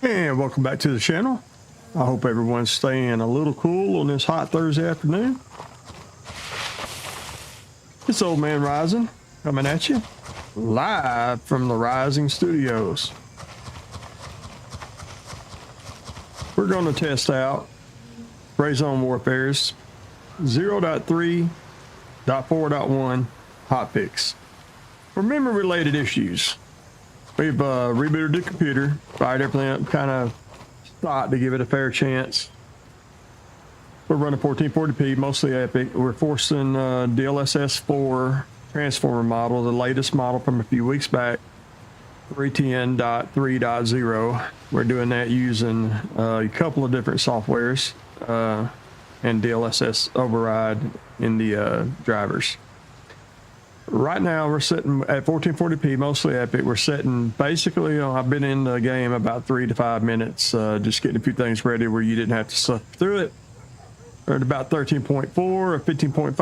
And welcome back to the channel. I hope everyone's staying a little cool on this hot Thursday afternoon. It's Old Man Rising coming at you live from the Rising Studios. We're going to test out Gray Zone Warfare's 0.3.4.1 hotfix for memory related issues. We've rebooted the computer, fired everything up, kind of thought to give it a fair chance. We're running 1440p, mostly Epic. We're forcing DLSS 4 transformer model, the latest model from a few weeks back, 310.3.0. We're doing that using a couple of different softwares and DLSS override in the drivers. Right now we're sitting at 1440p, mostly Epic. We're sitting basically, I've been in the game about 3 to 5 minutes, just getting a few things ready where you didn't have to suffer through it. We're at about 13.4 or 15.5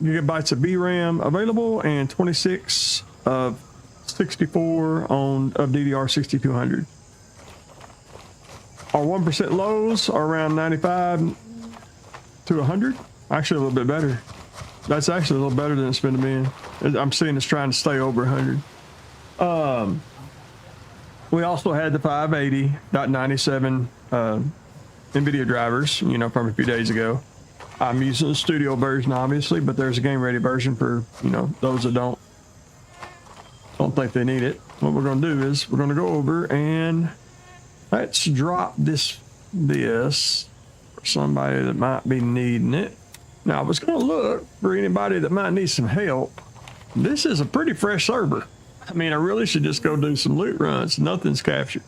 gigabytes of VRAM available and 26 of 64 of DDR6200. Our 1% lows are around 95 to 100, actually a little bit better. That's actually a little better than it's been to me. I'm seeing it's trying to stay over 100. We also had the 580.97 NVIDIA drivers, from a few days ago. I'm using the studio version, obviously, but there's a game ready version for, those that don't think they need it. What we're going to do is we're going to go over and let's drop this for somebody that might be needing it. Now, I was going to look for anybody that might need some help. This is a pretty fresh server. I mean, I really should just go do some loot runs. Nothing's captured.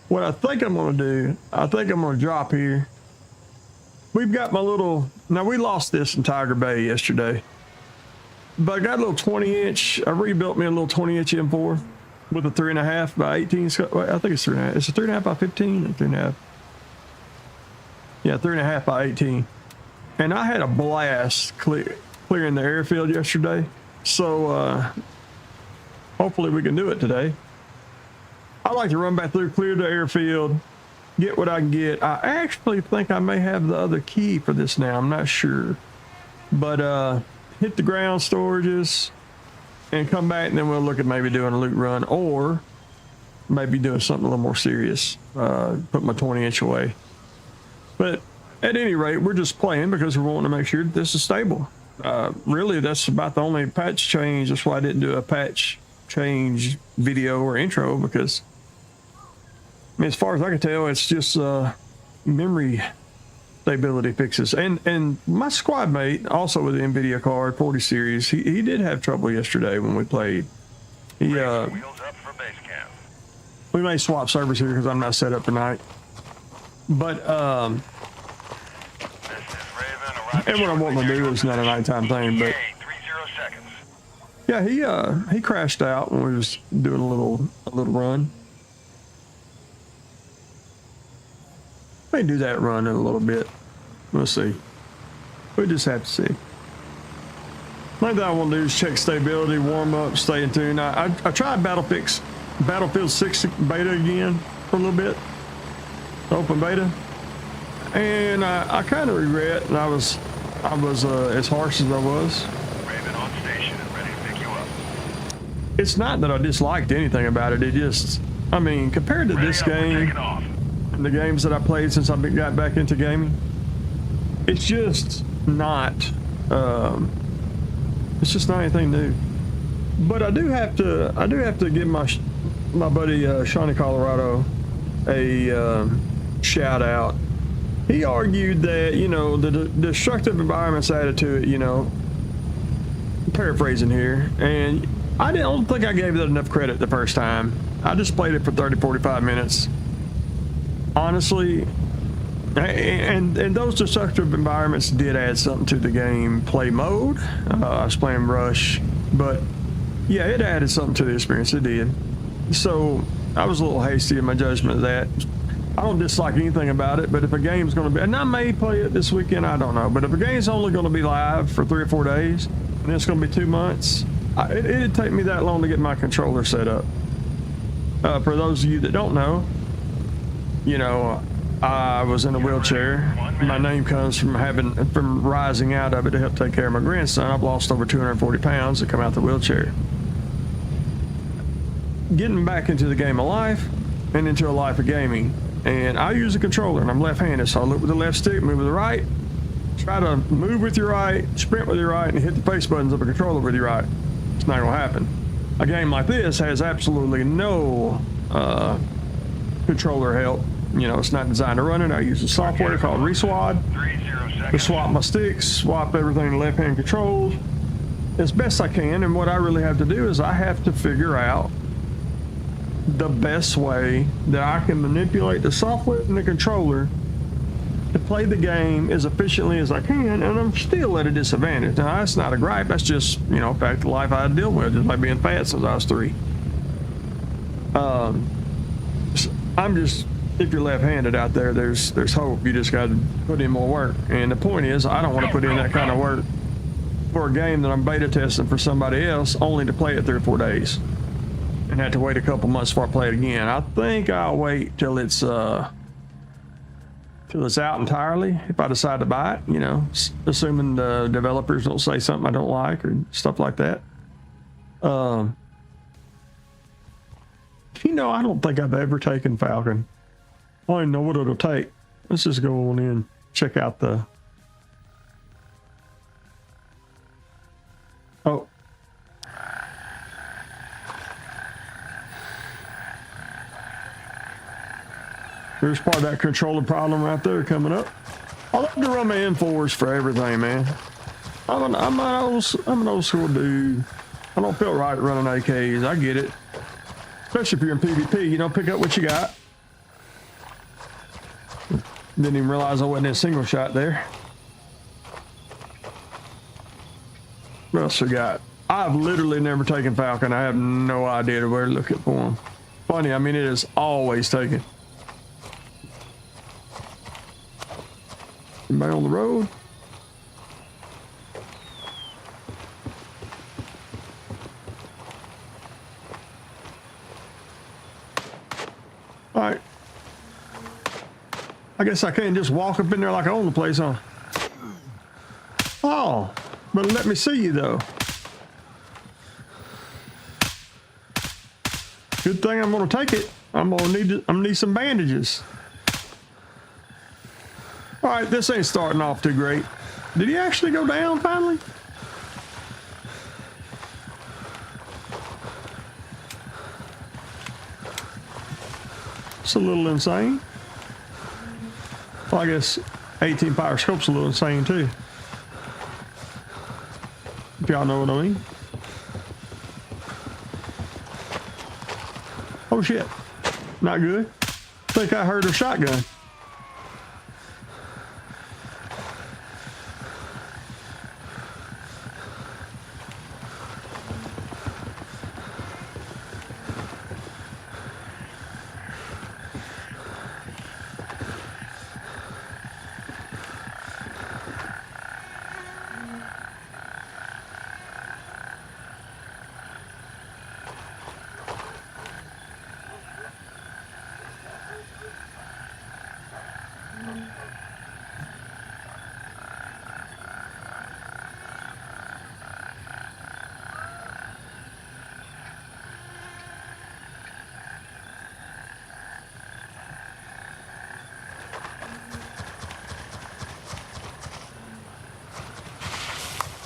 What I think I'm going to do, I'm going to drop here. We've got my little, now we lost this in Tiger Bay yesterday, but I got a little 20-inch, I rebuilt me a little 20-inch M4 with a 3.5 by 18, I think it's 3.5. It's a 3.5 by 15 or 3.5. Yeah, 3.5 by 18. And I had a blast clearing the airfield yesterday. So hopefully we can do it today. I like to run back through, clear the airfield, get what I can get. I actually think I may have the other key for this now. I'm not sure. But hit the ground storages and come back, and then we'll look at maybe doing a loot run or maybe doing something a little more serious. Put my 20-inch away. But at any rate, we're just playing because we want to make sure that this is stable. Really, that's about the only patch change. That's why I didn't do a patch change video or intro, because I mean, as far as I can tell, it's just memory stability fixes. And my squad mate, also with the NVIDIA card, 40 series, he did have trouble yesterday when we played. We may swap servers here because I'm not set up tonight. But and what I want to do is not a nighttime thing, but yeah, he crashed out when we was doing a little run. May do that run in a little bit. We'll see. We just have to see. Main thing I want to do is check stability, warm up, stay in tune. I tried Battlefield 6 beta again for a little bit, open beta. And I kind of regret, and I was as harsh as I was. Raven on station and ready to pick you up. It's not that I disliked anything about it. It just, I mean, compared to this game and the games that I played since I got back into gaming, it's just not. It's just not anything new. But I do have to give my buddy Shawnee Colorado a shout out. He argued that, the destructive environments added to it, paraphrasing here, and I don't think I gave it enough credit the first time. I just played it for 30-45 minutes. Honestly, and those destructive environments did add something to the gameplay mode. I was playing Rush, but yeah, it added something to the experience, it did. So I was a little hasty in my judgment of that. I don't dislike anything about it, but if a game's going to be, and I may play it this weekend, I don't know, but if a game's only going to be live for 3 or 4 days, and it's going to be 2 months, it'd take me that long to get my controller set up. For those of you that don't know, you know, I was in a wheelchair. My name comes from rising out of it to help take care of my grandson. I've lost over 240 pounds to come out the wheelchair. Getting back into the game of life and into a life of gaming. And I use a controller and I'm left-handed, so I look with the left stick, move with the right, try to move with your right, sprint with your right, and hit the face buttons of a controller with your right. It's not gonna happen. A game like this has absolutely no controller help. You know, it's not designed to run it. I use a software called Reswad to swap my sticks, swap everything to left-hand controls as best I can. And what I really have to do is I have to figure out the best way that I can manipulate the software and the controller to play the game as efficiently as I can, and I'm still at a disadvantage. Now, that's not a gripe. That's just, you know, fact of life I deal with, just like being fat since I was 3. I'm just, if you're left-handed out there, there's hope. You just got to put in more work. And the point is, I don't want to put in that kind of work for a game that I'm beta testing for somebody else, only to play it 3 or 4 days and have to wait a couple months before I play it again. I think I'll wait till it's out entirely if I decide to buy it, you know, assuming the developers don't say something I don't like or stuff like that. You know, I don't think I've ever taken Falcon. I don't even know what it'll take. Let's just go on in, check out the... Oh. There's part of that controller problem right there coming up. I love to run my M4s for everything, man. I'm an old school dude. I don't feel right running AKs. I get it. Especially if you're in PvP, you know, pick up what you got. Didn't even realize I wasn't in single shot there. What else we got? I've literally never taken Falcon. I have no idea where to look for them. Funny, I mean, it is always taken. Anybody on the road? All right. I guess I can't just walk up in there like I own the place, huh? Oh, but let me see you though. Good thing I'm gonna take it. I'm gonna need some bandages. All right, this ain't starting off too great. Did he actually go down finally? It's a little insane. Well, I guess 18 power scope's a little insane too. If y'all know what I mean. Oh shit. Not good. I think I heard a shotgun.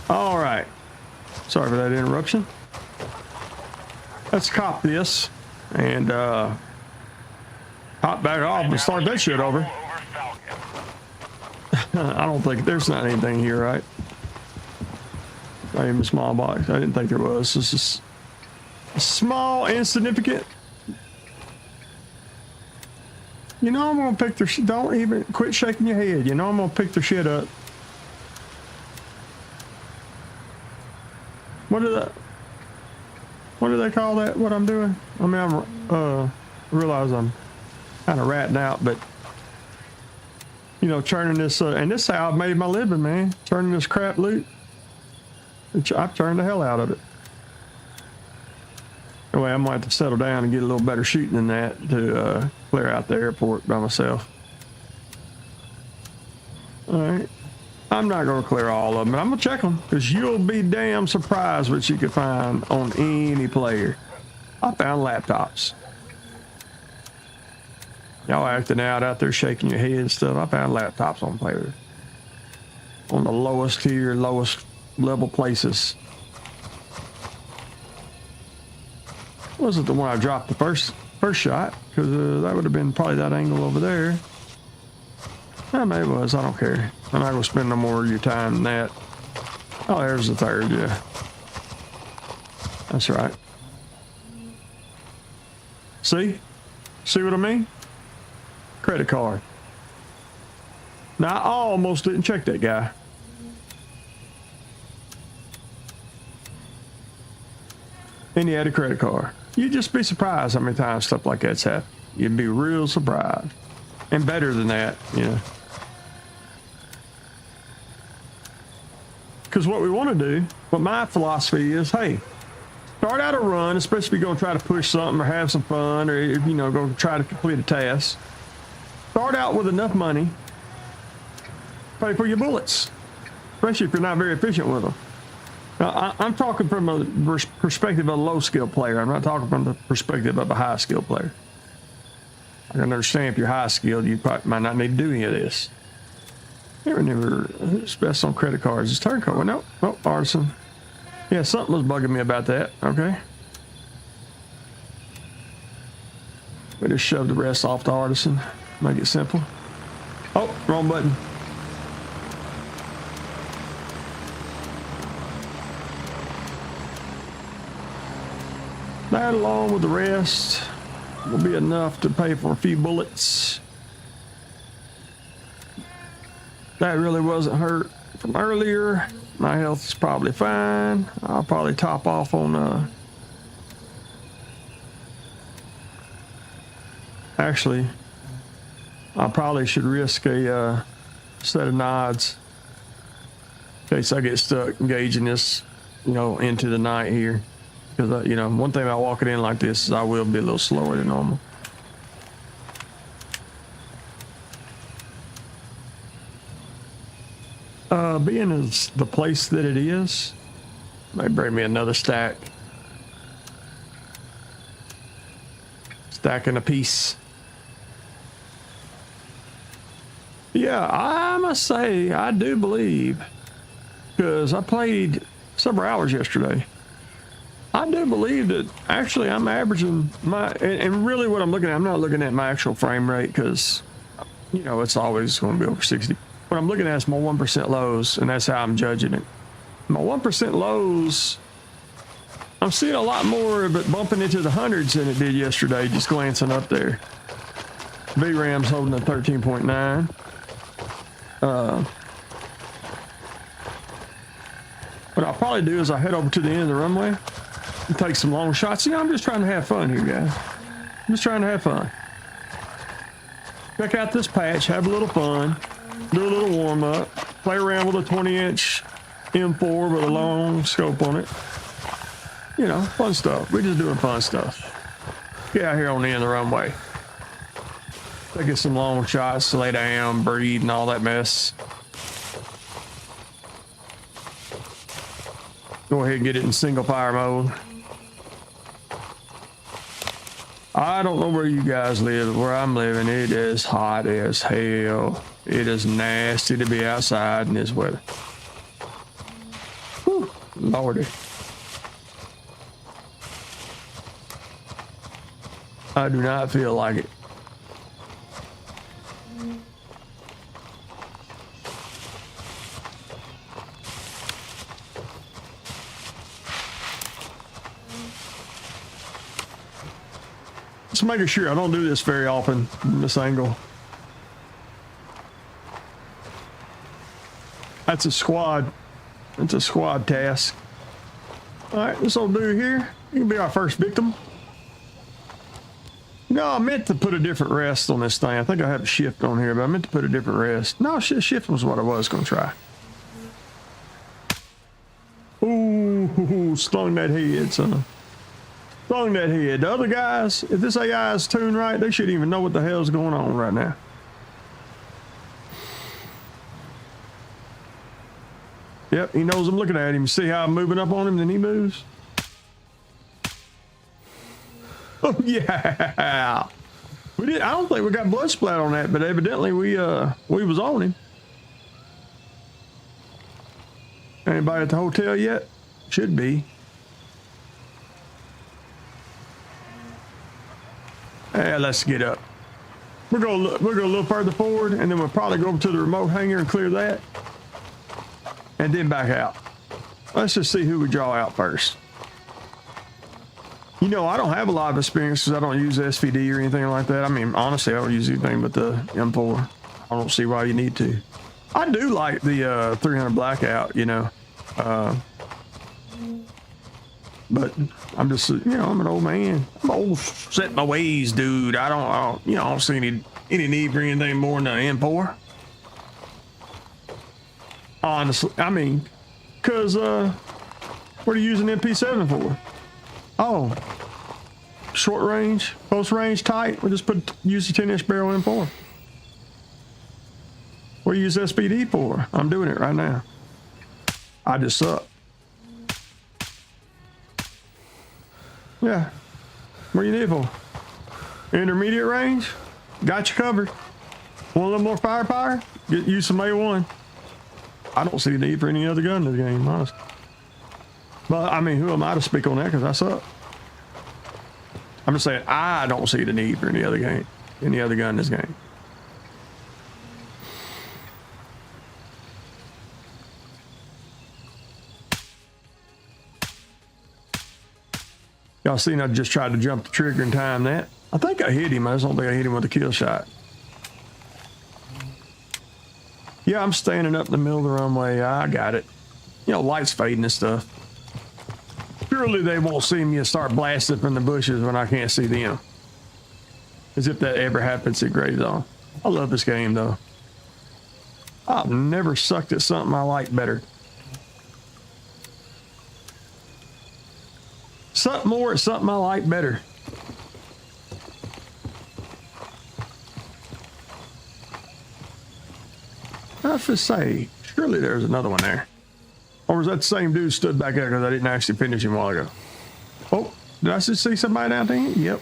All right. Sorry for that interruption. Let's cop this and hop back off and start that shit over. I don't think there's not anything here, right? Not even a small box. I didn't think there was. This is small, insignificant. You know I'm gonna pick their shit. Don't even quit shaking your head. You know I'm gonna pick their shit up. What do they call that? What I'm doing? I mean, I realize I'm kind of ratting out, but you know, turning this and this is how I've made my living, man. Turning this crap loot. I've turned the hell out of it. Anyway, I'm gonna have to settle down and get a little better shooting than that to clear out the airport by myself. All right. I'm not gonna clear all of them, but I'm gonna check them because you'll be damn surprised what you could find on any player. I found laptops. Y'all acting out there shaking your head and stuff. I found laptops on players. On the lowest tier, lowest level places. Wasn't the one I dropped the first shot, because that would have been probably that angle over there. Maybe it was, I don't care. I'm not gonna spend no more of your time than that. Oh, there's the third, yeah. That's right. See? See what I mean? Credit card. Now, I almost didn't check that guy. And he had a credit card. You'd just be surprised how many times stuff like that's happened. You'd be real surprised. And better than that, you know. Because what we want to do, what my philosophy is, hey, start out a run, especially if you're going to try to push something or have some fun or, you know, go try to complete a task. Start out with enough money, pay for your bullets, especially if you're not very efficient with them. Now, I'm talking from a perspective of a low-skill player. I'm not talking from the perspective of a high-skill player. I can understand if you're high-skilled, you probably might not need to do any of this. Never, it's best on credit cards. It's turncoat. Well, no, oh, artisan. Yeah, something was bugging me about that. Okay. We just shoved the rest off the artisan. Make it simple. Oh, wrong button. That along with the rest will be enough to pay for a few bullets. That really wasn't hurt from earlier. My health is probably fine. I'll probably top off on actually, I probably should risk a set of nods in case I get stuck engaging this, you know, into the night here. Because, you know, one thing about walking in like this is I will be a little slower than normal. Being as the place that it is, may bring me another stack. Stacking a piece. Yeah, I must say, I do believe, because I played several hours yesterday. I do believe that actually I'm averaging my, and really what I'm looking at, I'm not looking at my actual frame rate because, you know, it's always going to be over 60. What I'm looking at is my 1% lows, and that's how I'm judging it. My 1% lows, I'm seeing a lot more of it bumping into the hundreds than it did yesterday, just glancing up there. VRAM's holding at 13.9. What I'll probably do is I'll head over to the end of the runway and take some long shots. You know, I'm just trying to have fun here, guys. I'm just trying to have fun. Check out this patch, have a little fun, do a little warm up, play around with a 20-inch M4 with a long scope on it. You know, fun stuff. We're just doing fun stuff. Get out here on the end of the runway. Taking some long shots, lay down, breathe, and all that mess. Go ahead and get it in single fire mode. I don't know where you guys live. Where I'm living, it is hot as hell. It is nasty to be outside in this weather. Whew, Lordy. I do not feel like it. Just making sure I don't do this very often in this angle. That's a squad. It's a squad task. All right, this old dude here, he can be our first victim. No, I meant to put a different rest on this thing. I think I have a shift on here, but I meant to put a different rest. No, shift was what I was going to try. Ooh, stung that head, son. Stung that head. The other guys, if this AI is tuned right, they shouldn't even know what the hell's going on right now. Yep, he knows I'm looking at him. See how I'm moving up on him, then he moves. Oh yeah. We did. I don't think we got blood splat on that, but evidently we was on him. Anybody at the hotel yet? Should be. Hey, let's get up. We're gonna look a little further forward, and then we'll probably go over to the remote hangar and clear that, and then back out. Let's just see who we draw out first. You know, I don't have a lot of experience because I don't use SVD or anything like that. I mean, honestly, I don't use anything but the M4. I don't see why you need to. I do like the 300 blackout, you know. But I'm just, you know, I'm an old man. I'm old set in my ways, dude. I don't see any need for anything more than an M4. Honestly, I mean, because what are you using MP7 for? Oh, short range, close range, tight. We'll just use the 10-inch barrel M4. What do you use SPD for? I'm doing it right now. I just suck. Yeah. What do you need for? Intermediate range? Got you covered. Want a little more firepower? Use some A1. I don't see the need for any other gun in this game, honestly. But I mean, who am I to speak on that? Because I suck. I'm just saying I don't see the need for any other gun in this game. Y'all seen I just tried to jump the trigger and time that. I think I hit him. I just don't think I hit him with a kill shot. Yeah, I'm standing up in the middle of the runway. I got it. You know, lights fading and stuff. Surely they won't see me and start blasting from the bushes when I can't see them. As if that ever happens at Gray Zone. I love this game though. I've never sucked at something I like better. Something more at something I like better. I have to say, surely there's another one there. Or was that the same dude stood back there because I didn't actually finish him a while ago? Oh, did I just see somebody down there? Yep.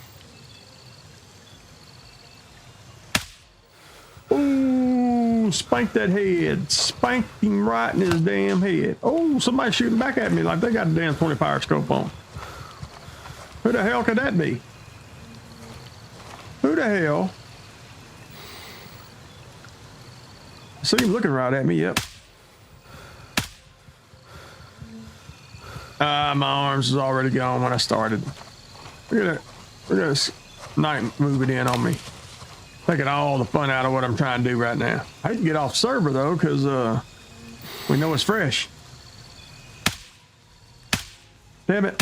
Ooh, spank that head. Spank him right in his damn head. Oh, somebody shooting back at me like they got a damn 20-power scope on. Who the hell could that be? Who the hell? I see him looking right at me, yep. My arms was already gone when I started. Look at that night moving in on me. Taking all the fun out of what I'm trying to do right now. I hate to get off server though, because we know it's fresh. Damn it.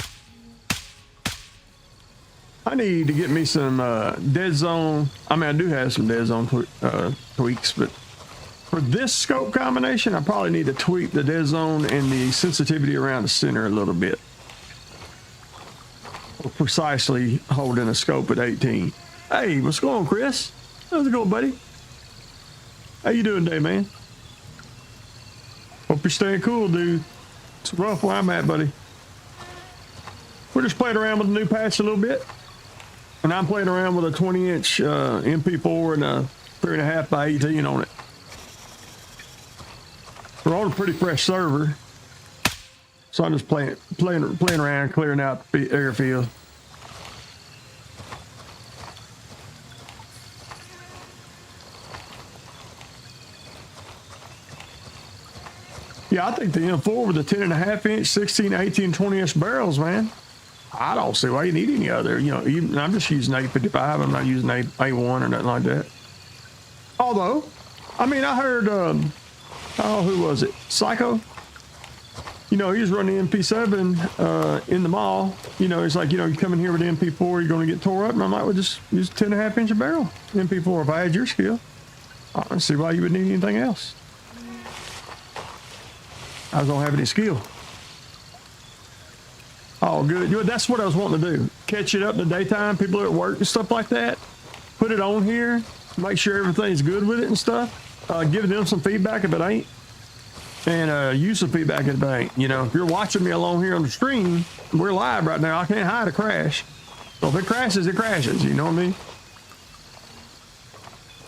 I need to get me some dead zone. I mean, I do have some dead zone tweaks, but for this scope combination, I probably need to tweak the dead zone and the sensitivity around the center a little bit. Or precisely holding a scope at 18. Hey, what's going on, Chris? How's it going, buddy? How you doing today, man? Hope you're staying cool, dude. It's rough where I'm at, buddy. We're just playing around with the new patch a little bit. And I'm playing around with a 20-inch MP4 and a 3.5 by 18 on it. We're on a pretty fresh server, so I'm just playing around, clearing out the airfield. Yeah, I think the M4 with the 10.5-inch, 16, 18, 20-inch barrels, man. I don't see why you need any other. You know, even I'm just using 855. I'm not using A1 or nothing like that. Although, I mean, I heard. Oh, who was it? Psycho? You know, he was running MP7 in the mall. You know, it's like, you know, you come in here with MP4, you're going to get tore up. And I'm like, well, just use a 10.5-inch barrel MP4 if I had your skill. I don't see why you would need anything else. I don't have any skill. Oh, good. That's what I was wanting to do. Catch it up in the daytime. People are at work and stuff like that. Put it on here. Make sure everything's good with it and stuff. Give them some feedback if it ain't. And use some feedback if it ain't. You know, if you're watching me along here on the stream, we're live right now. I can't hide a crash. So if it crashes, it crashes. You know what I mean?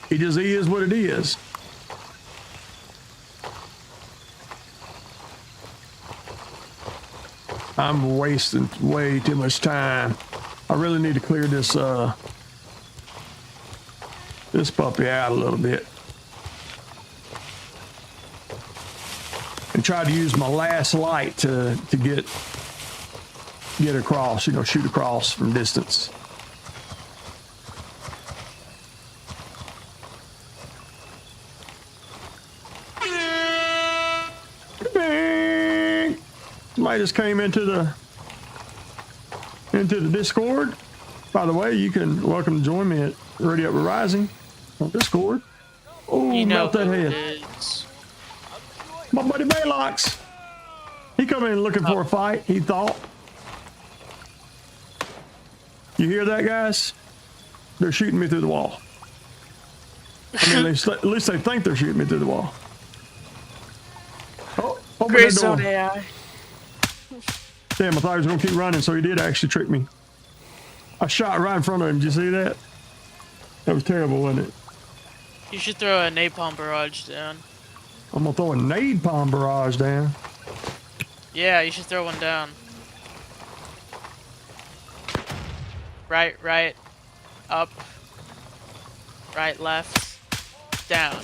It just is what it is. I'm wasting way too much time. I really need to clear this this puppy out a little bit. And try to use my last light to get across, you know, shoot across from distance. Somebody just came into the Discord. By the way, you can welcome to join me at Ready Up Rising on Discord. Oh, you know melt that head. My buddy Baylox. He come in looking for a fight, he thought. You hear that, guys? They're shooting me through the wall. I mean, at least they think they're shooting me through the wall. Oh, open Great that door. zone AI. Damn, I thought he was going to keep running, so he did actually trick me. I shot right in front of him. Did you see that? That was terrible, wasn't it? You should throw a napalm barrage down. I'm going to throw a nade palm barrage down. Yeah, you should throw one down. Right, up, right, left, down.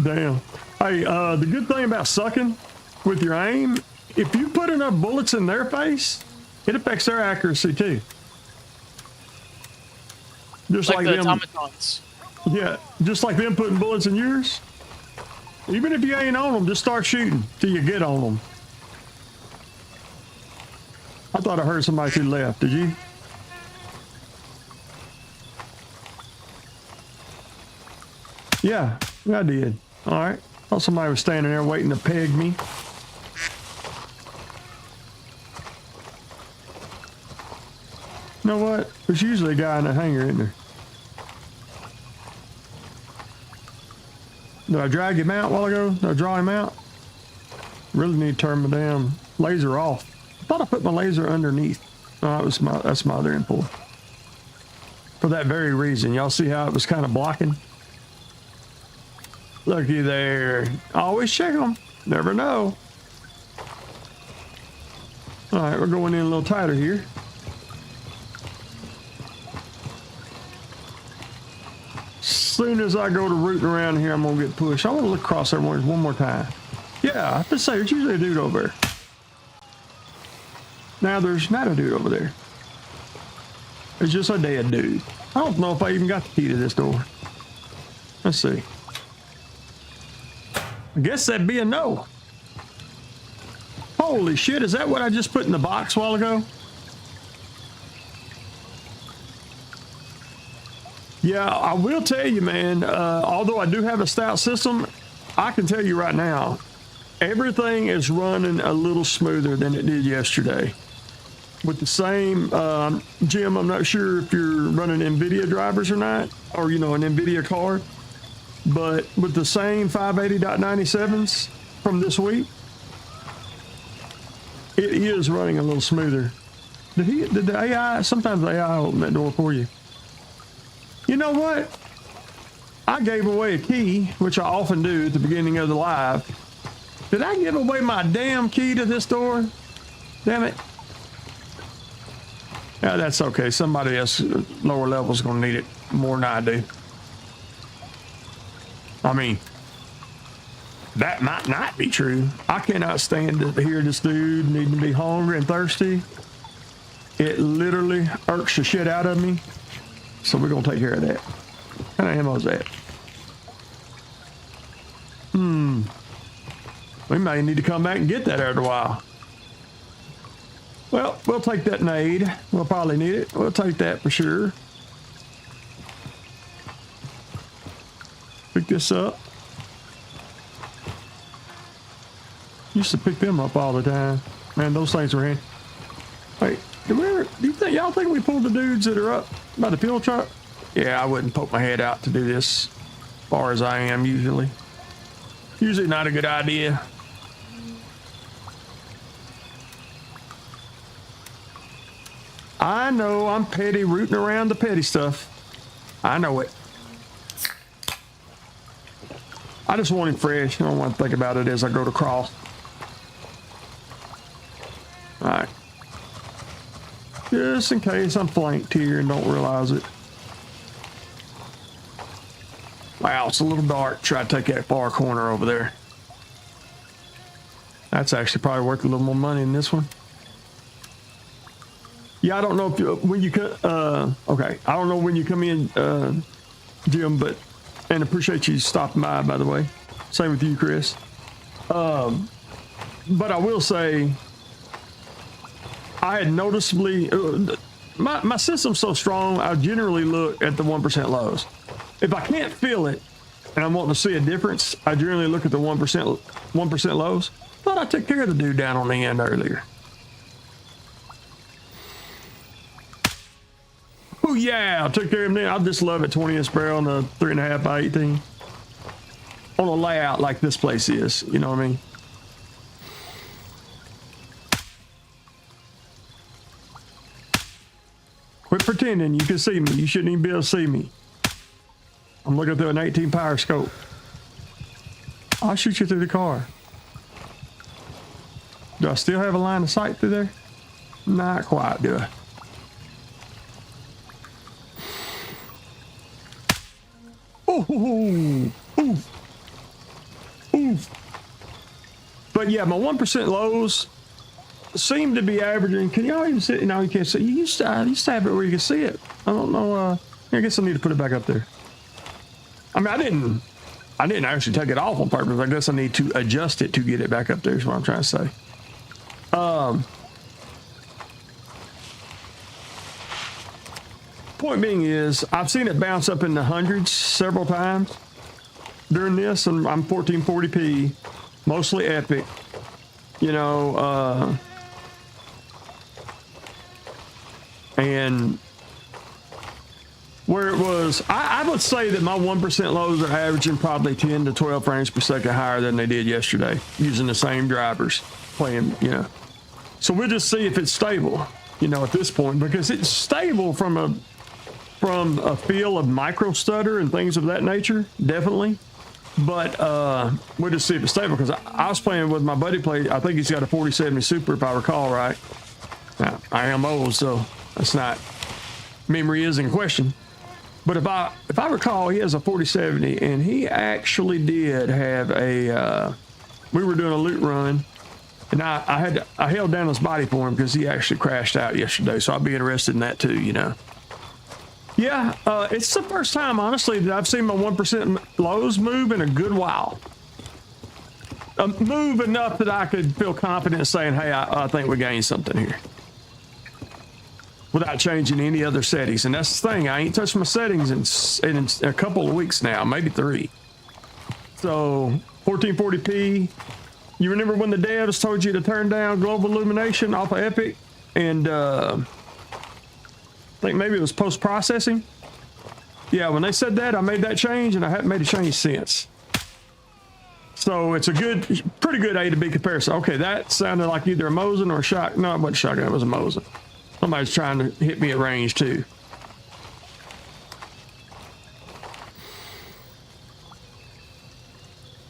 Damn. Hey, the good thing about sucking with your aim, if you put enough bullets in their face, it affects their accuracy too. Just Like like the them. automatons. Yeah, just like them putting bullets in yours. Even if you ain't on them, just start shooting till you get on them. I thought I heard somebody to the left. Did you? Yeah, I did. All right. Thought somebody was standing there waiting to peg me. You know what? There's usually a guy in the hangar, isn't there? Did I drag him out a while ago? Did I draw him out? Really need to turn my damn laser off. I thought I put my laser underneath. No, that's my other import. For that very reason. Y'all see how it was kind of blocking? Looky there. Always check them. Never know. All right, we're going in a little tighter here. Soon as I go to rooting around here, I'm gonna get pushed. I want to look across there one more time. Yeah, I have to say, there's usually a dude over there. Now there's not a dude over there. It's just a dead dude. I don't know if I even got the key to this door. Let's see. I guess that'd be a no. Holy shit, is that what I just put in the box a while ago? Yeah, I will tell you, man, although I do have a stout system, I can tell you right now, everything is running a little smoother than it did yesterday. With the same, Jim, I'm not sure if you're running NVIDIA drivers or not, or, you know, an NVIDIA card, but with the same 580.97s from this week, it is running a little smoother. Did the AI, sometimes the AI open that door for you. You know what? I gave away a key, which I often do at the beginning of the live. Did I give away my damn key to this door? Damn it. Yeah, that's okay. Somebody else lower level is going to need it more than I do. I mean, that might not be true. I cannot stand to hear this dude needing to be hungry and thirsty. It literally irks the shit out of me. So we're going to take care of that. What kind of ammo is that? We may need to come back and get that after a while. Well, we'll take that nade. We'll probably need it. We'll take that for sure. Pick this up. Used to pick them up all the time. Man, those things were in. Wait, do you think y'all think we pulled the dudes that are up by the fuel truck? Yeah, I wouldn't poke my head out to do this as far as I am usually. Usually not a good idea. I know I'm petty, rooting around the petty stuff. I know it. I just want him fresh. I don't want to think about it as I go to cross. All right. Just in case I'm flanked here and don't realize it. Wow, it's a little dark. Try to take that far corner over there. That's actually probably worth a little more money than this one. Yeah, I don't know if you, when you okay, I don't know when you come in, Jim, but and appreciate you stopping by the way. Same with you, Chris. But I will say, I had noticeably my system's so strong. I generally look at the 1% lows. If I can't feel it and I'm wanting to see a difference, I generally look at the 1% lows. Thought I took care of the dude down on the end earlier. Oh yeah, I took care of him then. I just love it. 20th barrel on a 3.5 by 18 on a layout like this place is. You know what I mean? Quit pretending you can see me. You shouldn't even be able to see me. I'm looking through an 18 power scope. I'll shoot you through the car. Do I still have a line of sight through there? Not quite, do I? Oh, oof, oof. But yeah, my 1% lows seem to be averaging. Can y'all even see it? No, you can't see. You used to have it where you can see it. I don't know. I guess I need to put it back up there. I mean, I didn't actually take it off on purpose. I guess I need to adjust it to get it back up there is what I'm trying to say. Point being is, I've seen it bounce up in the hundreds several times during this, and I'm 1440p, mostly epic. You know, and where it was, I would say that my 1% lows are averaging probably 10 to 12 frames per second higher than they did yesterday, using the same drivers, playing, you know. So we'll just see if it's stable, you know, at this point, because it's stable from a feel of micro stutter and things of that nature, definitely. But we'll just see if it's stable, because I was playing with my buddy I think he's got a 4070 Super, if I recall right. Now, I am old, so that's not, memory is in question. But if I recall, he has a 4070, and he actually did have a, we were doing a loot run, and I held down his body for him because he actually crashed out yesterday, so I'll be interested in that too, you know. Yeah, it's the first time, honestly, that I've seen my 1% lows move in a good while. Move enough that I could feel confident saying, hey, I think we gained something here, without changing any other settings. And that's the thing, I ain't touched my settings in a couple of weeks now, maybe 3. So 1440p. You remember when the devs told you to turn down global illumination off of Epic, and I think maybe it was post-processing? Yeah, when they said that, I made that change, and I haven't made a change since. So it's a pretty good A to B comparison. Okay, that sounded like either a Mosin or a shotgun. No, it wasn't a shotgun, it was a Mosin. Somebody's trying to hit me at range too.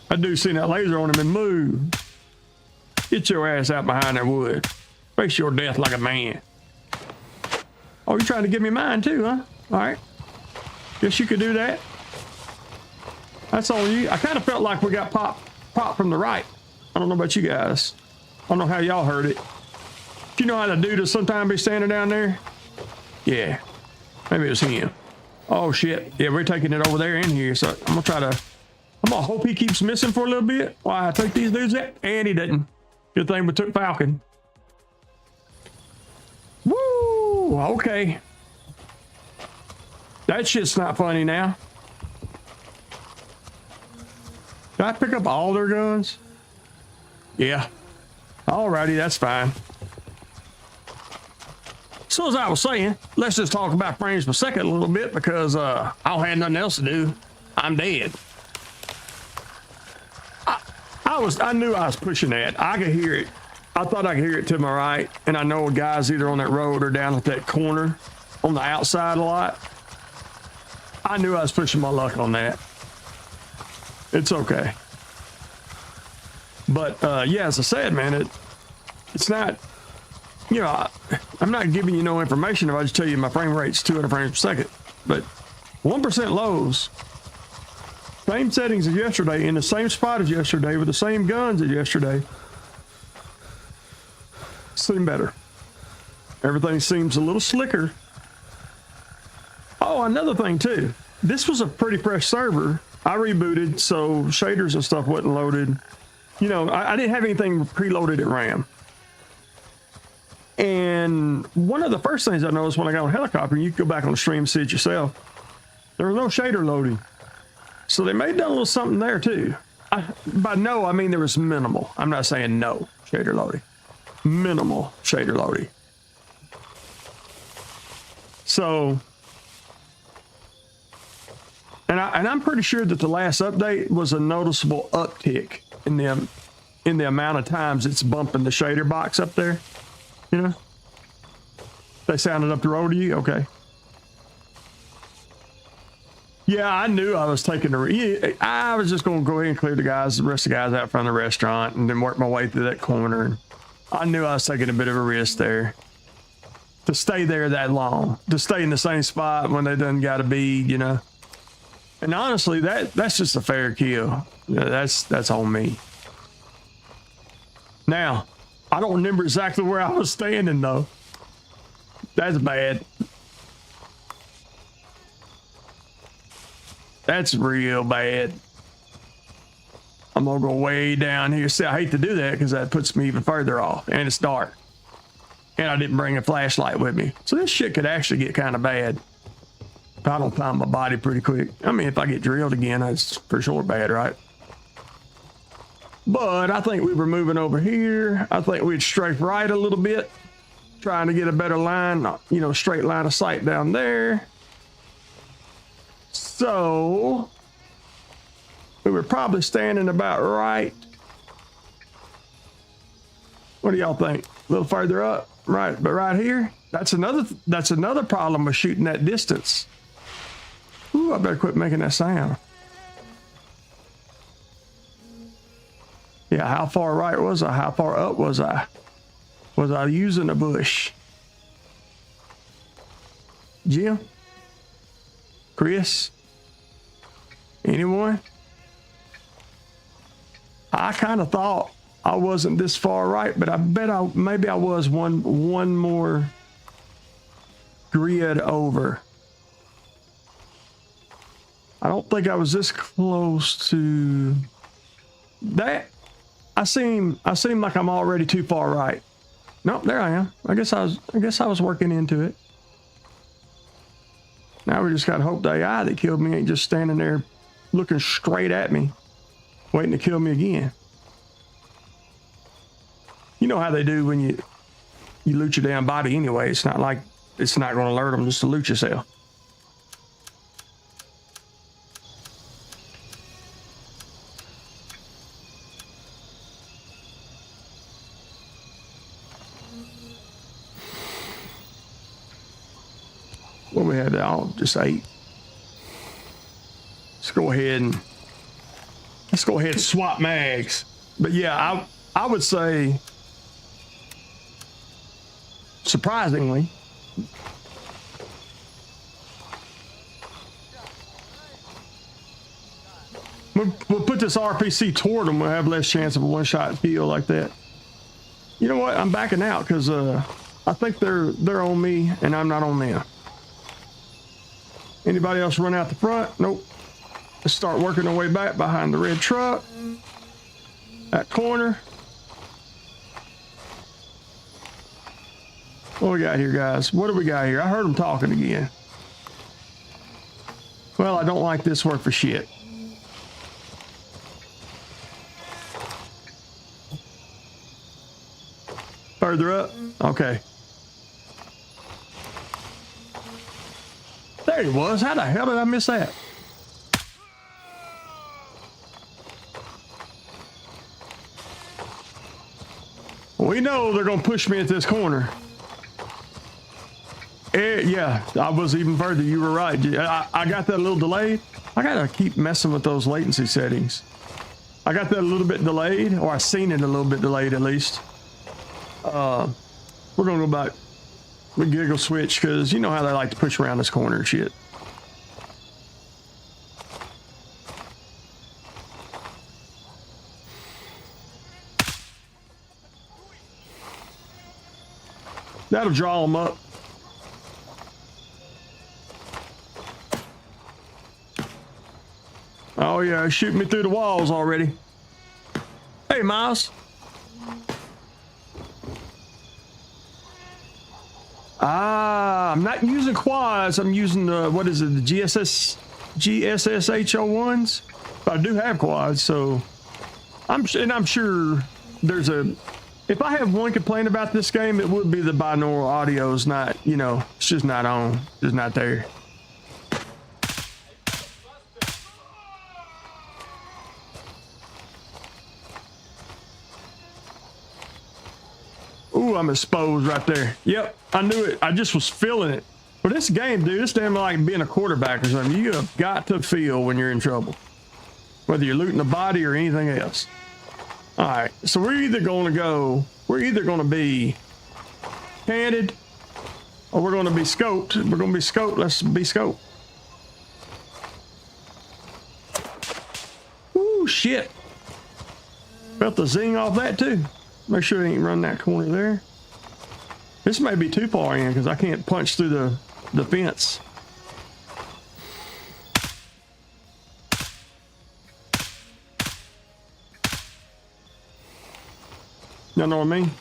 I do see that laser on him and move. Get your ass out behind that wood. Face your death like a man. Oh, you're trying to give me mine too, huh? All right. Guess you could do that. That's on you. I kind of felt like we got popped from the right. I don't know about you guys. I don't know how y'all heard it. Do you know how the dude will sometimes be standing down there? Yeah. Maybe it was him. Oh shit. Yeah, we're taking it over there in here. So I'm gonna hope he keeps missing for a little bit while I take these dudes out. And he didn't. Good thing we took Falcon. Woo! Okay. That shit's not funny now. Did I pick up all their guns? Yeah. Alrighty, that's fine. So as I was saying, let's just talk about frames per second a little bit because I don't have nothing else to do. I'm dead. I knew I was pushing that. I could hear it. I thought I could hear it to my right, and I know a guy's either on that road or down at that corner on the outside a lot. I knew I was pushing my luck on that. It's okay. But yeah, as I said, man, it's not, you know, I'm not giving you no information if I just tell you my frame rate's 200 frames per second. But 1% lows, same settings as yesterday, in the same spot as yesterday, with the same guns as yesterday, seem better. Everything seems a little slicker. Oh, another thing too. This was a pretty fresh server. I rebooted, so shaders and stuff wasn't loaded. You know, I didn't have anything preloaded at RAM. And one of the first things I noticed when I got on helicopter, and you can go back on the stream and see it yourself, there was no shader loading. So they may have done a little something there too. By no, I mean there was minimal. I'm not saying no shader loading. Minimal shader loading. So, and I'm pretty sure that the last update was a noticeable uptick in the amount of times it's bumping the shader box up there. You know, they sounded up the road to you, okay? Yeah, I knew I was taking the. I was just going to go ahead and clear the rest of the guys out front of the restaurant, and then work my way through that corner. I knew I was taking a bit of a risk there. To stay there that long, to stay in the same spot when they done got to be, you know. And honestly, that's just a fair kill. Yeah, that's on me. Now, I don't remember exactly where I was standing though. That's bad. That's real bad. I'm gonna go way down here. See, I hate to do that because that puts me even further off, and it's dark. And I didn't bring a flashlight with me. So this shit could actually get kind of bad if I don't find my body pretty quick. I mean, if I get drilled again, that's for sure bad, right? But I think we were moving over here. I think we'd strafe right a little bit, trying to get a better line, you know, straight line of sight down there. So we were probably standing about right. What do y'all think? A little further up, right? But right here, that's another problem with shooting that distance. Ooh, I better quit making that sound. Yeah, how far right was I? How far up was I? Was I using a bush? Jim? Chris? Anyone? I kind of thought I wasn't this far right, but I bet maybe I was one more grid over. I don't think I was this close to that. I seem like I'm already too far right. Nope, there I am. I guess I was working into it. Now we just gotta hope the AI that killed me ain't just standing there looking straight at me, waiting to kill me again. You know how they do when you loot your damn body anyway. It's not like it's not gonna alert them just to loot yourself. What we had there, just 8. Let's go ahead and swap mags. But yeah, I would say, surprisingly, we'll put this RPC toward them. We'll have less chance of a one-shot kill like that. You know what? I'm backing out because I think they're on me and I'm not on them. Anybody else run out the front? Nope. Let's start working our way back behind the red truck. That corner. What we got here, guys? What do we got here? I heard them talking again. Well, I don't like this work for shit. further up? Okay. There he was. How the hell did I miss that? We know they're going to push me at this corner. Yeah, I was even further. You were right. I got that a little delayed. I got to keep messing with those latency settings. I got that a little bit delayed, or I seen it a little bit delayed at least. We're going to go back. We giggle switch because you know how they like to push around this corner and shit. That'll draw them up. Oh yeah, shooting me through the walls already. Hey, Miles. I'm not using quads. I'm using the, what is it, the GSSHO1s. But I do have quads, so I'm sure there's a. If I have one complaint about this game, it would be the binaural audio is not, you know, it's just not on, it's not there. Ooh, I'm exposed right there. Yep, I knew it. I just was feeling it. But this game, dude, it's damn like being a quarterback or something. You have got to feel when you're in trouble, whether you're looting a body or anything else. All right, so we're either going to be candid or we're going to be scoped. We're going to be scoped. Let's be scoped. Ooh, shit. Felt the zing off that too. Make sure they ain't run that corner there. This may be too far in because I can't punch through the fence. Y'all know what I mean?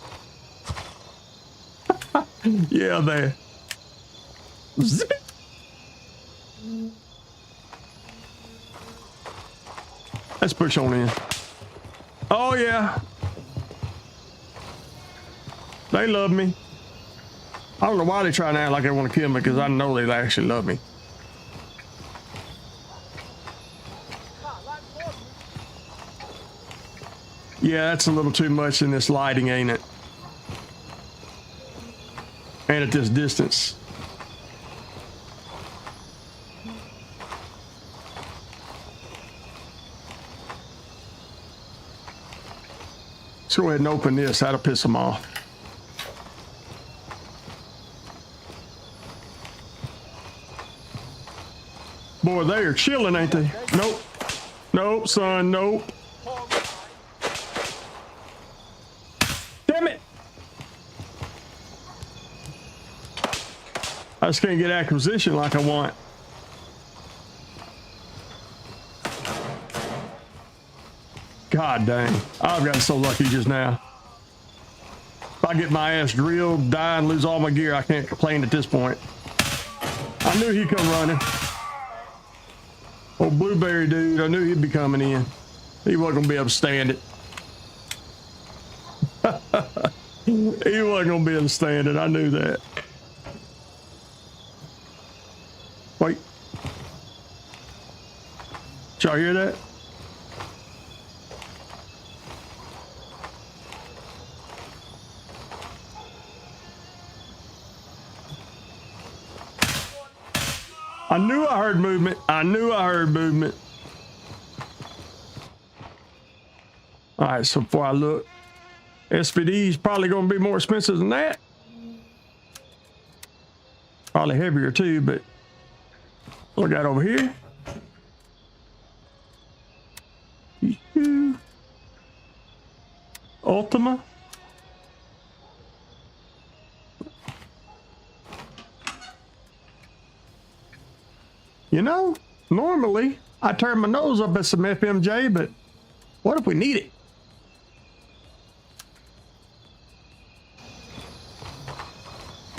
Yeah, there. Zip it. Let's push on in. Oh, yeah. They love me. I don't know why they try to act like they want to kill me because I know they actually love me. Yeah, that's a little too much in this lighting, ain't it? And at this distance. Let's go ahead and open this. That'll piss them off. Boy, they are chilling, ain't they? Nope. Nope, son, nope. Damn it! I just can't get acquisition like I want. God dang. I've gotten so lucky just now. If I get my ass drilled, die, and lose all my gear, I can't complain at this point. I knew he'd come running. Old blueberry dude, I knew he'd be coming in. He wasn't gonna be able to stand it. He wasn't gonna be able to stand it, I knew that. Wait. Did y'all hear that? I knew I heard movement. I knew I heard movement. All right, so before I look, SVD is probably going to be more expensive than that. Probably heavier too, but look at over here. Ultima. You know, normally I turn my nose up at some FMJ, but what if we need it?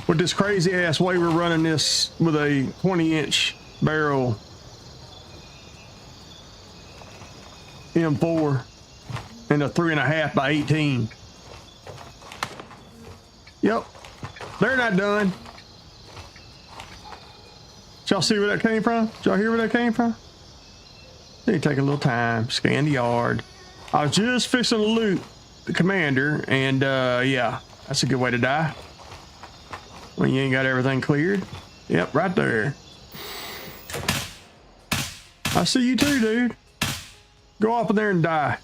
With this crazy ass way we're running this with a 20-inch barrel M4 and a 3.5 by 18. Yep. They're not done. Did y'all see where that came from? Did y'all hear where that came from? They take a little time, scan the yard. I was just fixing to loot the commander, and yeah, that's a good way to die. When you ain't got everything cleared. Yep, right there. I see you too, dude. Go off in there and die.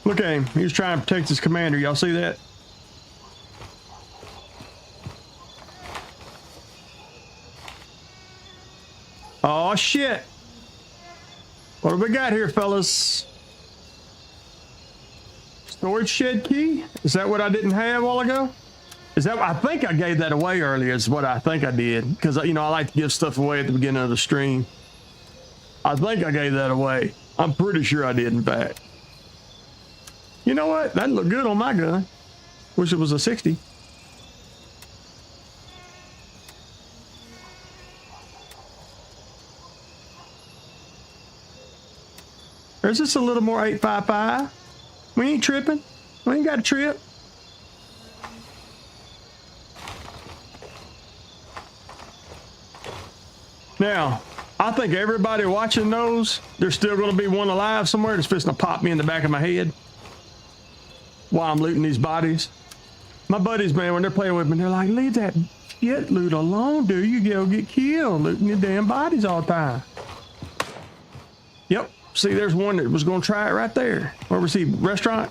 Look at him. He was trying to protect his commander. Y'all see that? Oh shit. What have we got here, fellas? Storage shed key? Is that what I didn't have a while ago? Is that, I think I gave that away earlier is what I think I did. Because, you know, I like to give stuff away at the beginning of the stream. I think I gave that away. I'm pretty sure I did, in fact. You know what? That looked good on my gun. Wish it was a 60. There's just a little more 855. We ain't tripping. We ain't got a trip. Now, I think everybody watching knows there's still going to be one alive somewhere that's fixing to pop me in the back of my head while I'm looting these bodies. My buddies, man, when they're playing with me, they're like, leave that shit loot alone, dude. You get killed looting your damn bodies all the time. Yep. See, there's one that was going to try it right there. Where was he? Restaurant?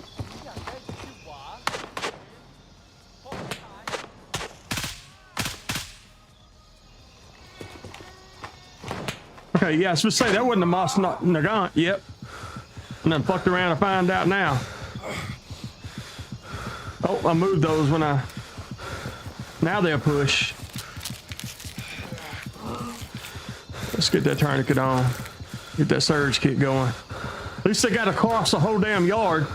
Okay, yeah, I was supposed to say that wasn't a Moss Nagant. Yep. And then fucked around and find out now. Oh, I moved those when I... Now they'll push. Let's get that tourniquet on. Get that surge kit going. At least they got across the whole damn yard.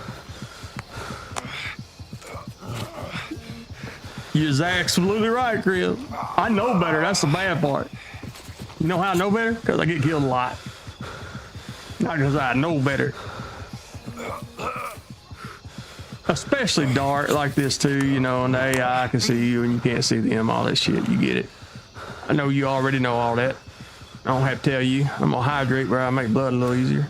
You're absolutely right, Chris. I know better. That's the bad part. You know how I know better? Because I get killed a lot. Not because I know better. Especially dark like this too, you know, and the AI can see you and you can't see them, all that shit. You get it. I know you already know all that. I don't have to tell you. I'm gonna hydrate where I make blood a little easier.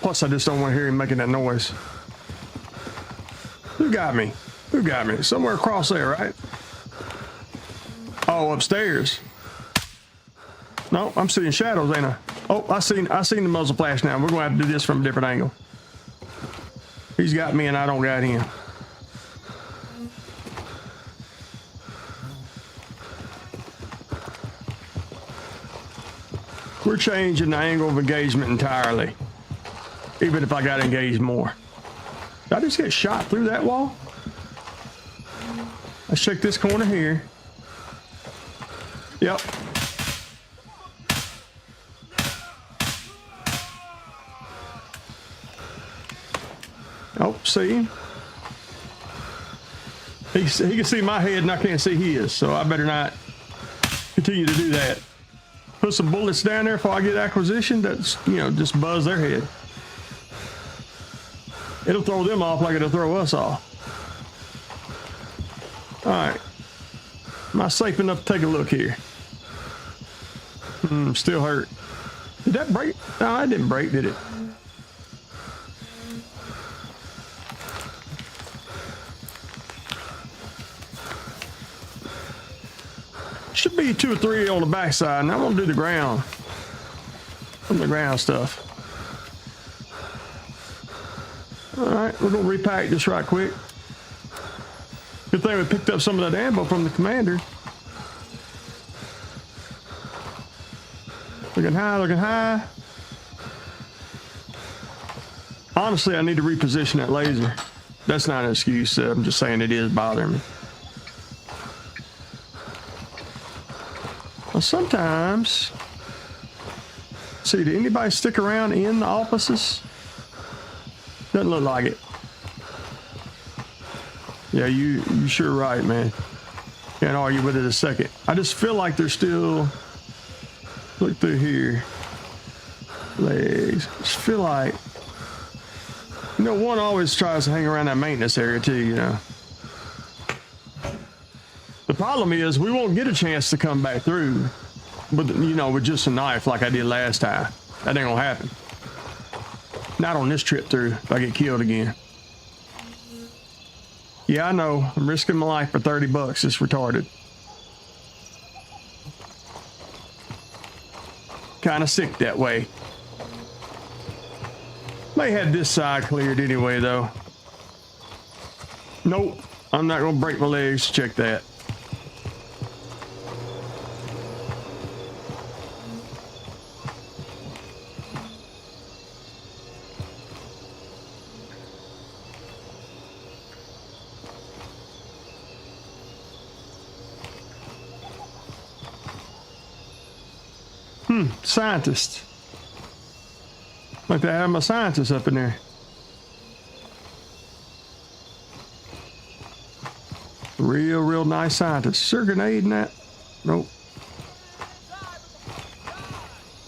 Plus, I just don't want to hear him making that noise. Who got me? Who got me? Somewhere across there, right? Oh, upstairs. No, I'm seeing shadows, ain't I? Oh, I seen the muzzle flash now. We're gonna have to do this from a different angle. He's got me and I don't got him. We're changing the angle of engagement entirely. Even if I got engaged more. Did I just get shot through that wall? Let's check this corner here. Yep. Oh, see him? He can see my head and I can't see his, so I better not continue to do that. Put some bullets down there before I get acquisition. That's, you know, just buzz their head. It'll throw them off like it'll throw us off. All right. Am I safe enough to take a look here? Still hurt. Did that break? No, it didn't break, did it? Should be 2 or 3 on the backside, and I'm gonna do the ground. From the ground stuff. All right, we're gonna repack this right quick. Good thing we picked up some of that ammo from the commander. Looking high, looking high. Honestly, I need to reposition that laser. That's not an excuse. I'm just saying it is bothering me. Well, sometimes, see, did anybody stick around in the offices? Doesn't look like it. Yeah, you sure right, man. Can't argue with it a second. I just feel like there's still, look through here. Legs. I just feel like, you know, one always tries to hang around that maintenance area too, you know. The problem is we won't get a chance to come back through with, you know, with just a knife like I did last time. That ain't gonna happen. Not on this trip through if I get killed again. Yeah, I know. I'm risking my life for 30 bucks. It's retarded. Kind of sick that way. May have this side cleared anyway, though. Nope. I'm not gonna break my legs to check that. Scientist. Like they have my scientist up in there. Real nice scientist. Is there a grenade in that? Nope.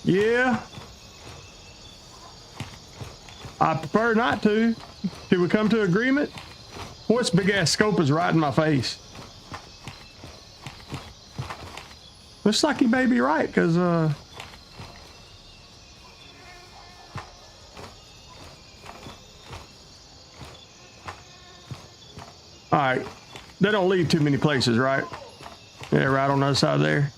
Yeah. I prefer not to. Can we come to agreement? What's big ass scope is right in my face? Looks like he may be right, because alright. They don't leave too many places, right? Yeah, right on the other side there.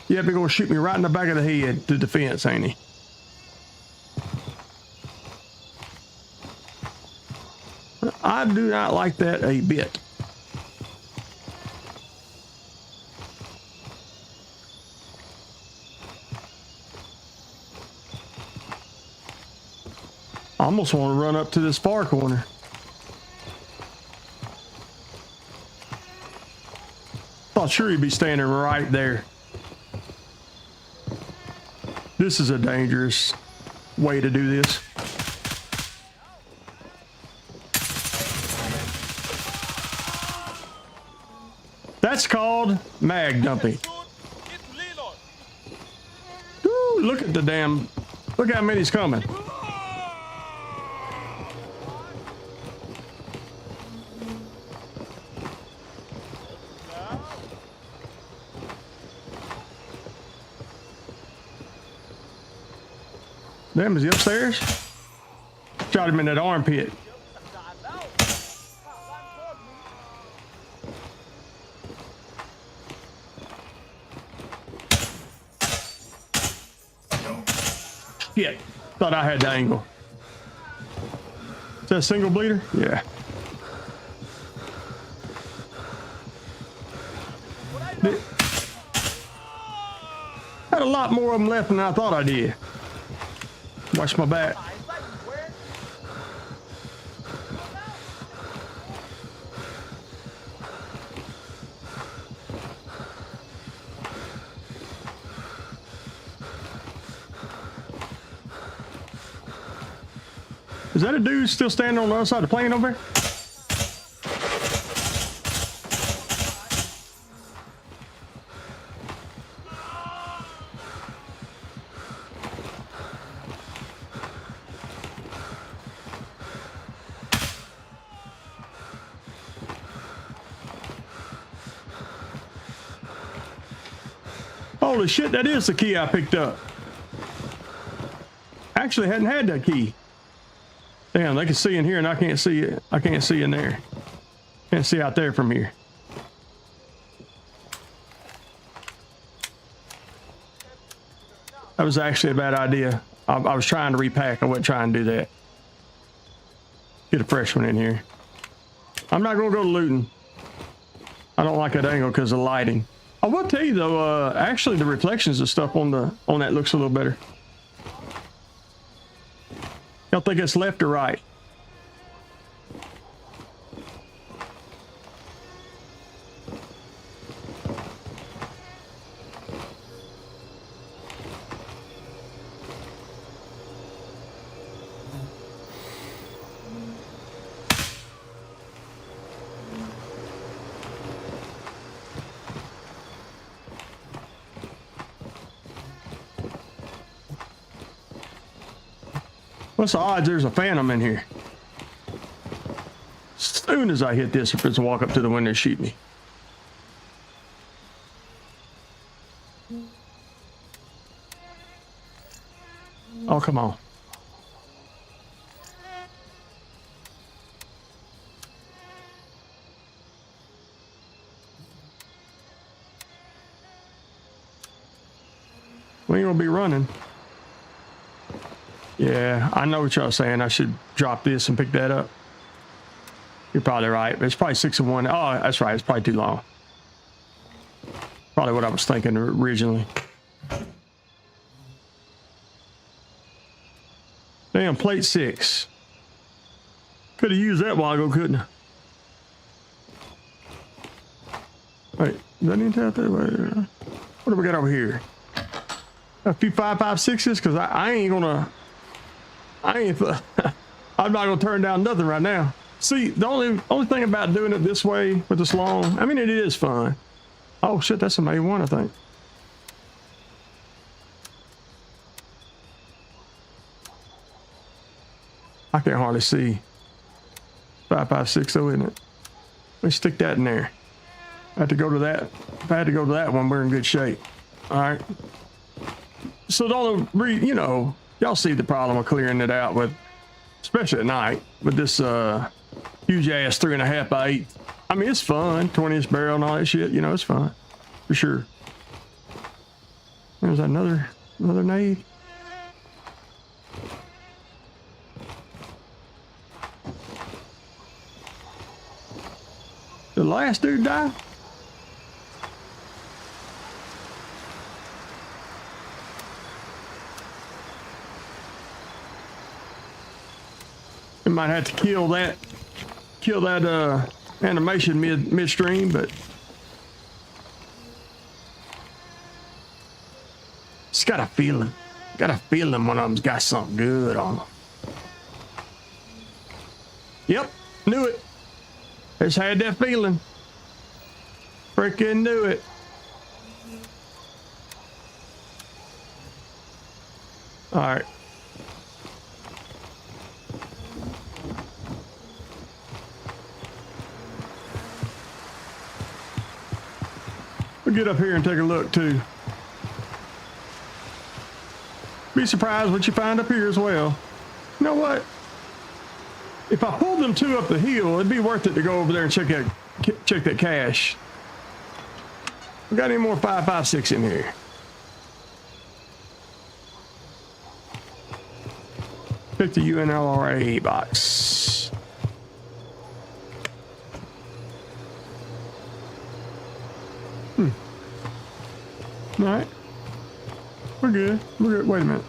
Yeah, they're gonna shoot me right in the back of the head to defense, ain't he? I do not like that a bit. I almost want to run up to this far corner. Thought sure he'd be standing right there. This is a dangerous way to do this. That's called mag dumping. Ooh, look at the damn, look how many's coming. Damn, is he upstairs? Shot him in that armpit. Shit. Thought I had the angle. Is that a single bleeder? Yeah. Had a lot more of them left than I thought I did. Watch my back. Is that a dude still standing on the other side of the plane over there? Holy shit, that is the key I picked up. Actually hadn't had that key. Damn, they can see in here and I can't see it. I can't see in there. Can't see out there from here. That was actually a bad idea. I was trying to repack. I wasn't trying to do that. Get a fresh one in here. I'm not gonna go looting. I don't like that angle because of lighting. I will tell you though, actually the reflections of stuff on that looks a little better. Y'all think it's left or right? What's the odds there's a phantom in here? As soon as I hit this, if it's walk up to the window and shoot me. Oh, come on. We ain't gonna be running. Yeah, I know what y'all saying. I should drop this and pick that up. You're probably right. It's probably 6 and 1. Oh, that's right. It's probably too long. Probably what I was thinking originally. Damn, plate 6. Could have used that while ago, couldn't I? Wait, is that any out there? What do we got over here? A few 5.56s, because I ain't gonna. I'm not gonna turn down nothing right now. See, the only thing about doing it this way with this long, I mean, it is fun. Oh shit, that's an A1, I think. I can't hardly see. 5.56 though, isn't it? Let's stick that in there. I had to go to that. If I had to go to that one, we're in good shape. All right. So don't you know, y'all see the problem of clearing it out with, especially at night, with this huge ass 3.5 by 8. I mean, it's fun, 20-inch barrel and all that shit. You know, it's fun for sure. There's another nade. The last dude died. We might have to kill that animation midstream, but it's got a feeling. Got a feeling one of them's got something good on them. Yep, knew it. Just had that feeling. Freaking knew it. All right. We'll get up here and take a look too. Be surprised what you find up here as well. You know what? If I pulled them 2 up the hill, it'd be worth it to go over there and check that cache. We got any more 5.56 in here? Pick the UNLRA box. All right. We're good. We're good. Wait a minute.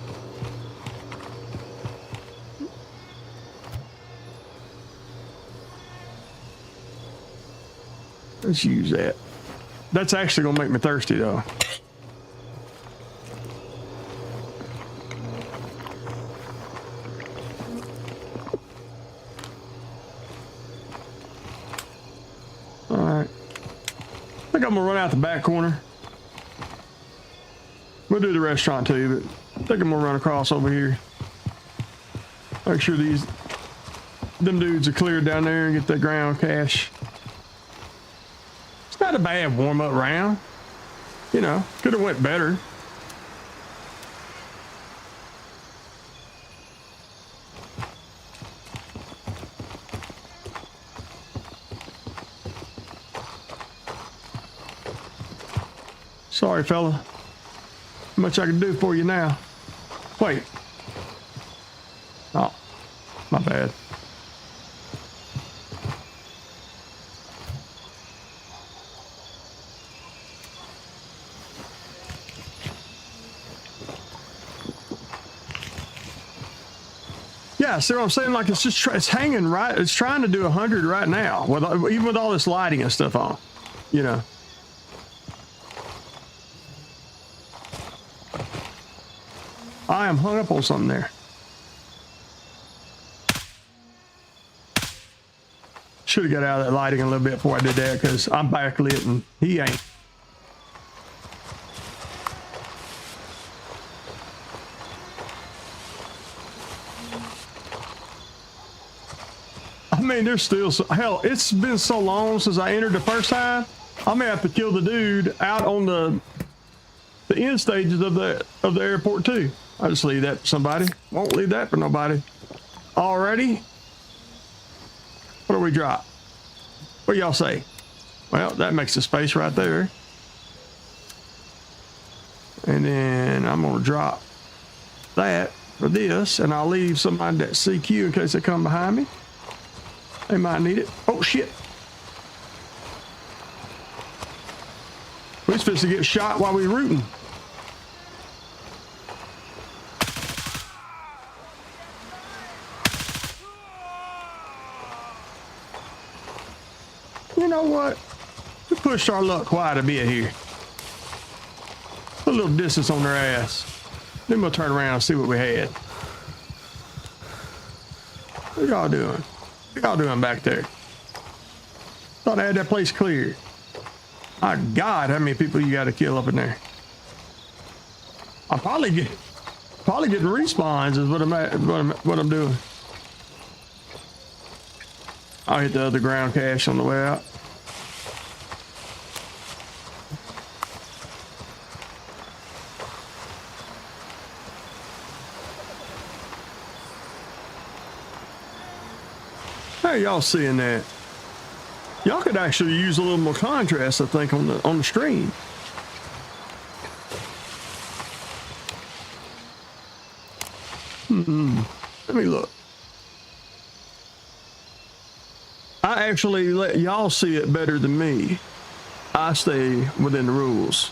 Let's use that. That's actually gonna make me thirsty though. All right. I think I'm gonna run out the back corner. We'll do the restaurant too, but I think I'm gonna run across over here. Make sure them dudes are cleared down there and get that ground cache. It's not a bad warm-up round. You know, could have went better. Sorry, fella. How much I can do for you now? Wait. Oh, my bad. Yeah, see what I'm saying? Like it's just it's hanging right. It's trying to do 100 right now, even with all this lighting and stuff on. You know. I am hung up on something there. Should have got out of that lighting a little bit before I did that because I'm backlit and he ain't. mean, there's still hell. It's been so long since I entered the first time. I may have to kill the dude out on the end stages of the airport too. I just leave that for somebody. Won't leave that for nobody. Already. What do we drop? What do y'all say? Well, that makes the space right there. And then I'm gonna drop that for this, and I'll leave somebody that CQ in case they come behind me. They might need it. Oh shit. We're supposed to get shot while we rooting. You know what? We pushed our luck quite a bit here. Put a little distance on their ass. Then we'll turn around and see what we had. What y'all doing? What y'all doing back there? Thought I had that place cleared. My God, how many people you got to kill up in there? I'm probably getting respawns is what I'm doing. I'll hit the other ground cache on the way out. Hey, y'all seeing that? Y'all could actually use a little more contrast, I think, on the stream. Let me look. I actually let y'all see it better than me. I stay within the rules.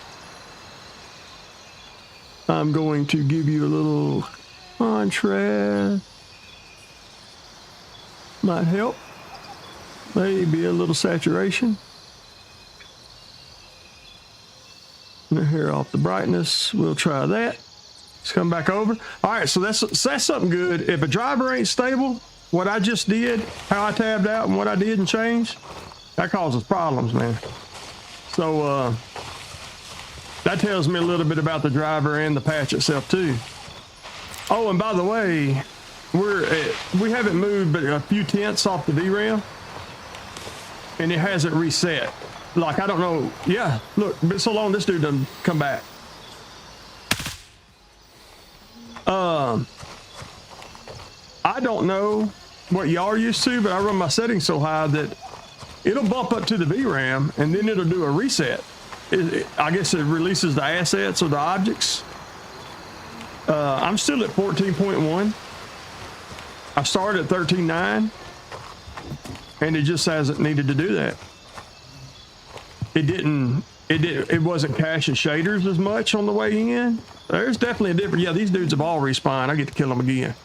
I'm going to give you a little contrast. Might help. Maybe a little saturation. Here off the brightness. We'll try that. Let's come back over. All right, so that's something good. If a driver ain't stable, what I just did, how I tabbed out and what I did and changed, that causes problems, man. So that tells me a little bit about the driver and the patch itself too. Oh, and by the way, we haven't moved but a few tenths off the VRAM, and it hasn't reset. Like, I don't know. Yeah, look, been so long this dude doesn't come back. I don't know what y'all are used to, but I run my settings so high that it'll bump up to the VRAM and then it'll do a reset. I guess it releases the assets or the objects. I'm still at 14.1. I started at 13.9 and it just hasn't needed to do that. It wasn't caching shaders as much on the way in. There's definitely a difference. Yeah, these dudes have all respawned. I get to kill them again.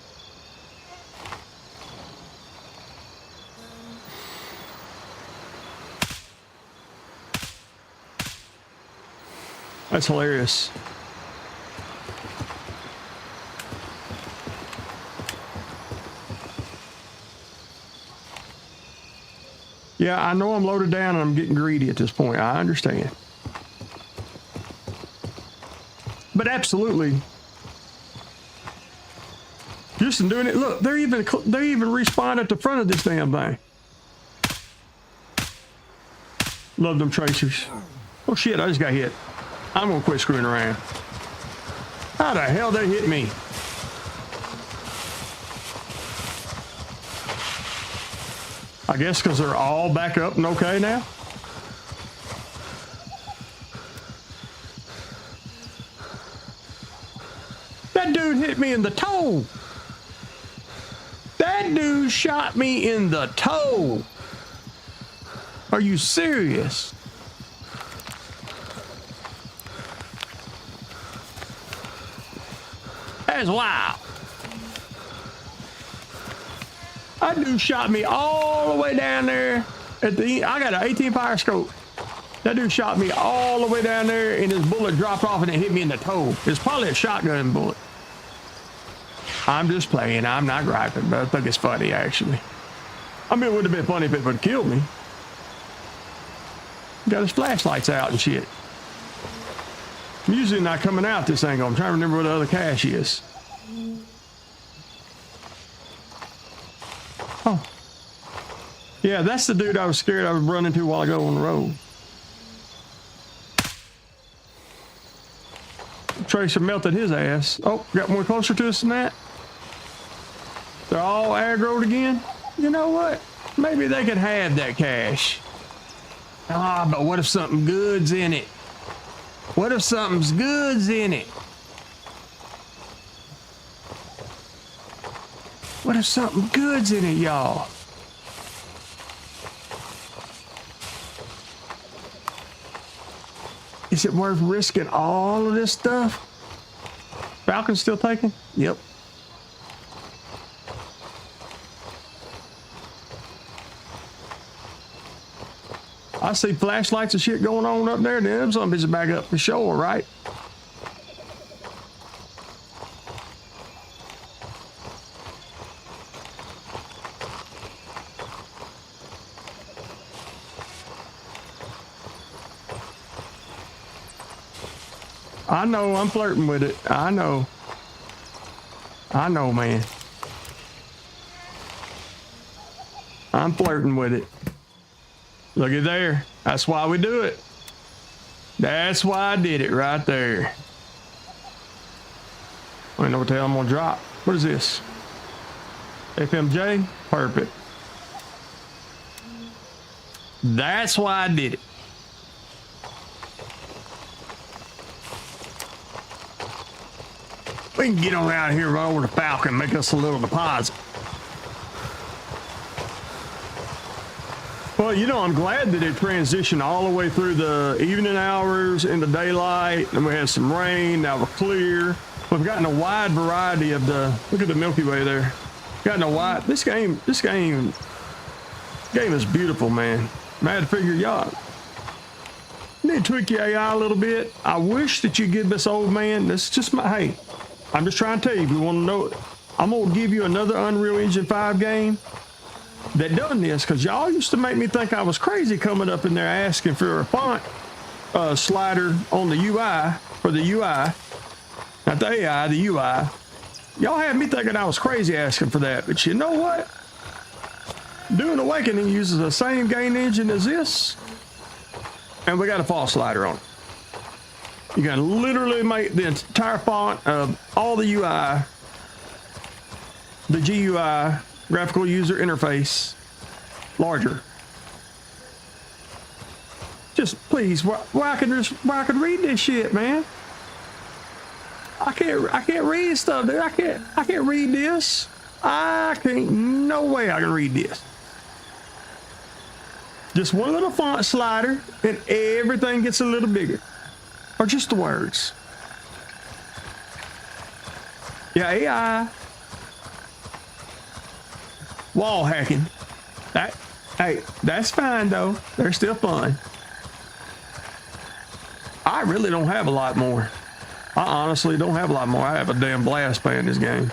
That's hilarious. Yeah, I know I'm loaded down and I'm getting greedy at this point. I understand. But absolutely. Just in doing it, look, they're even respawned at the front of this damn thing. Love them tracers. Oh shit, I just got hit. I'm gonna quit screwing around. How the hell they hit me? I guess because they're all back up and okay now. That dude hit me in the toe. That dude shot me in the toe. Are you serious? That's wild. That dude shot me all the way down there at the end. I got an 18 fire scope. That dude shot me all the way down there and his bullet dropped off and it hit me in the toe. It's probably a shotgun bullet. I'm just playing. I'm not griping, but I think it's funny actually. I mean, it would have been funny if it would have killed me. Got his flashlights out and shit. I'm usually not coming out this angle. I'm trying to remember where the other cache is. Oh. Yeah, that's the dude I was scared I would run into a while ago on the road. Tracer melted his ass. Oh, got more closer to us than that. They're all aggroed again. You know what? Maybe they could have that cash. Ah, but what if something good's in it? What if something's good's in it? What if something good's in it, y'all? Is it worth risking all of this stuff? Falcon's still taking? Yep. I see flashlights and shit going on up there. Them some bitches back up for sure, right? I know, I'm flirting with it. I know. I know, man. I'm flirting with it. Look at there. That's why we do it. That's why I did it right there. I don't know what the hell I'm gonna drop. What is this? FMJ? Perfect. That's why I did it. We can get on out of here, run over to Falcon, make us a little deposit. Well, you know, I'm glad that it transitioned all the way through the evening hours into daylight, and we had some rain. Now we're clear. We've gotten a wide variety of the. Look at the Milky Way there. Gotten a wide. This game is beautiful, man. I had to figure y'all. Need to tweak your AI a little bit. I wish that you give this old man. This is just my. Hey, I'm just trying to tell you. If you want to know it, I'm gonna give you another Unreal Engine 5 game that done this, because y'all used to make me think I was crazy coming up in there asking for a font slider on the UI, for the UI, not the AI, the UI. Y'all had me thinking I was crazy asking for that, but you know what? Dune Awakening uses the same game engine as this, and we got a font slider on it. You can literally make the entire font of all the UI, the GUI, graphical user interface, larger. Just please, where I can read this shit, man. I can't read stuff, dude. I can't read this. I can't. No way I can read this. Just one little font slider, and everything gets a little bigger, or just the words. Yeah, AI. Wall hacking. Hey, that's fine though. They're still fun. I really don't have a lot more. I honestly don't have a lot more. I have a damn blast playing this game.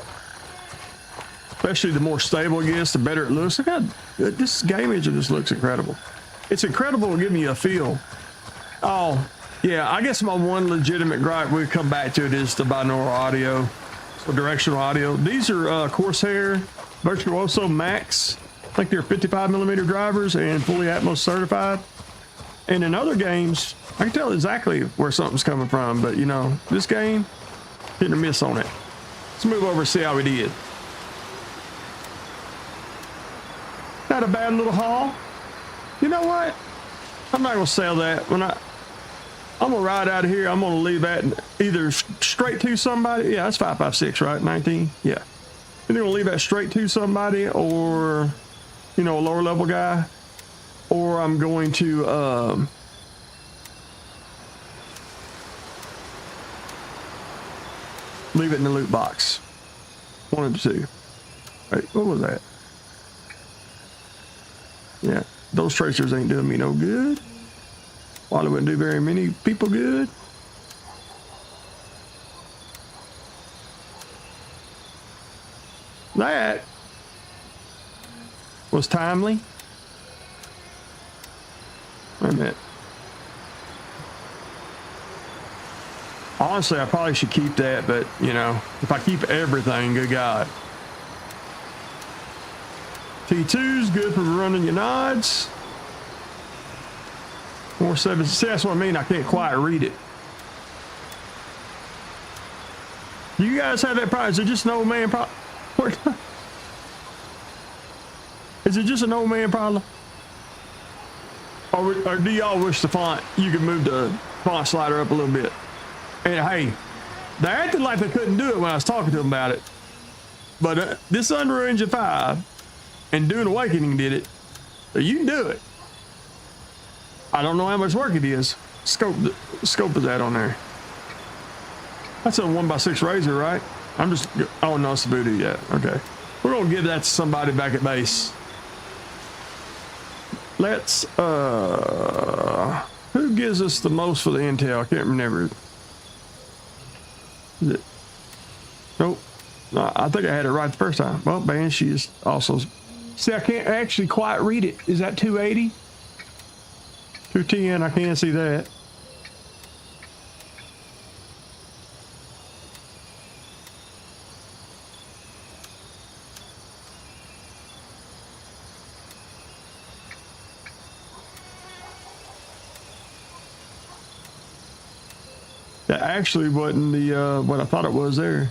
Especially the more stable it gets, the better it looks. Look how good this game engine just looks incredible. It's incredible to give me a feel. Oh, yeah, I guess my one legitimate gripe, we'll come back to it, is the binaural audio, or directional audio. These are Corsair Virtuoso Max. I think they're 55mm drivers and fully Atmos certified. And in other games, I can tell exactly where something's coming from, but you know, this game, hit or miss on it. Let's move over and see how we did. Not a bad little haul. You know what? I'm not gonna sell that. I'm gonna ride out of here. I'm gonna leave that either straight to somebody. Yeah, that's 556, right? 19. Yeah. Either gonna leave that straight to somebody, or you know, a lower level guy, or I'm going to leave it in the loot box. One of the two. Wait, what was that? Yeah, those tracers ain't doing me no good. While it wouldn't do very many people good. That was timely. Wait a minute. Honestly, I probably should keep that, but you know, if I keep everything, good God. T2's good for running your nods. 4.7. See, that's what I mean. I can't quite read it. Do you guys have that problem? Is it just an old man problem? Is it just an old man problem? Or do y'all wish the font, you could move the font slider up a little bit? And hey, they acted like they couldn't do it when I was talking to them about it. But this Unreal Engine 5 and Dune Awakening did it. So you can do it. I don't know how much work it is. Scope is that on there? That's a 1x6 razor, right? I'm just, oh no, it's a voodoo yet. Okay. We're gonna give that to somebody back at base. Let's, who gives us the most for the intel? I can't remember. Is it? Nope. No, I think I had it right the first time. Well, Banshee is also, see, I can't actually quite read it. Is that 280? 210, I can't see that. That actually wasn't the what I thought it was there.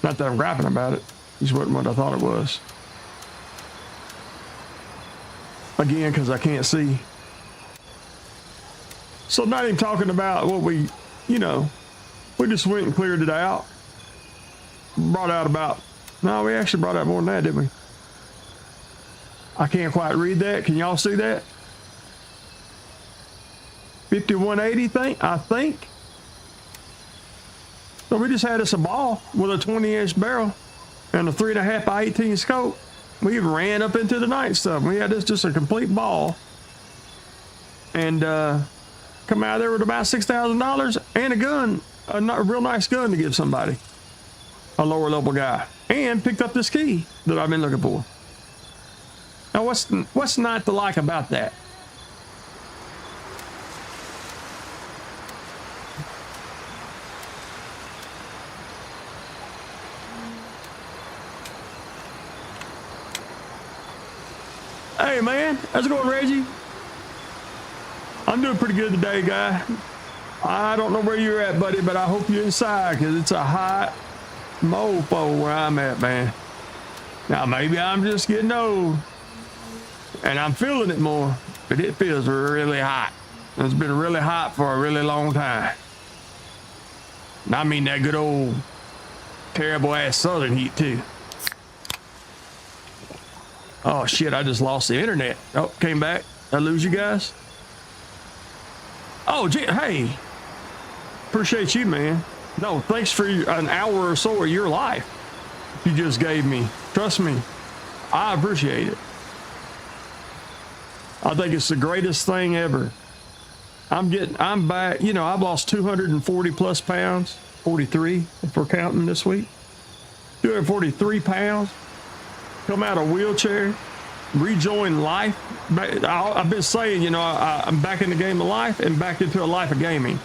Not that I'm griping about it. Just wasn't what I thought it was. Again, because I can't see. So not even talking about what we, you know, we just went and cleared it out. Brought out about, no, we actually brought out more than that, didn't we? I can't quite read that. Can y'all see that? 5180 thing, I think. So we just had us a ball with a 20-inch barrel and a 3.5 by 18 scope. We ran up into the night stuff. We had this just a complete ball. And come out of there with about $6,000 and a gun, a real nice gun to give somebody, a lower level guy, and picked up this key that I've been looking for. Now what's not to like about that? Hey man, how's it going, Reggie? I'm doing pretty good today, guy. I don't know where you're at, buddy, but I hope you're inside because it's a hot mofo where I'm at, man. Now, maybe I'm just getting old and I'm feeling it more, but it feels really hot. It's been really hot for a really long time. And I mean that good old terrible ass southern heat too. Oh shit, I just lost the internet. Oh, came back. Did I lose you guys? Oh, gee, hey. Appreciate you, man. No, thanks for an hour or so of your life you just gave me. Trust me, I appreciate it. I think it's the greatest thing ever. I'm back, you know, I've lost 240 plus pounds, 43 if we're counting this week. 243 pounds. Come out of a wheelchair, rejoin life. I've been saying, you know, I'm back in the game of life and back into a life of gaming.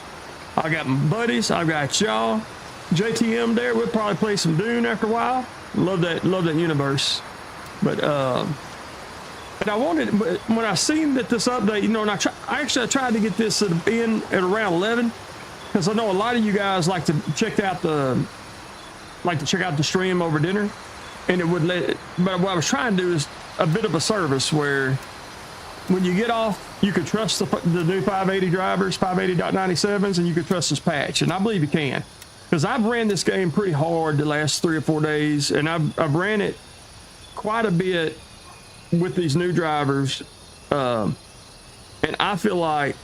I got my buddies, I've got y'all. JTM there, we'll probably play some Dune after a while. Love that universe. But and I wanted, when I seen that this update, you know, and I tried to get this in at around 11, because I know a lot of you guys like to check out the stream over dinner. And it would but what I was trying to do is a bit of a service where when you get off, you could trust the new 580 drivers, 580.97s, and you could trust this patch. And I believe you can, because I've ran this game pretty hard the last 3 or 4 days, and I've ran it quite a bit with these new drivers. And I feel like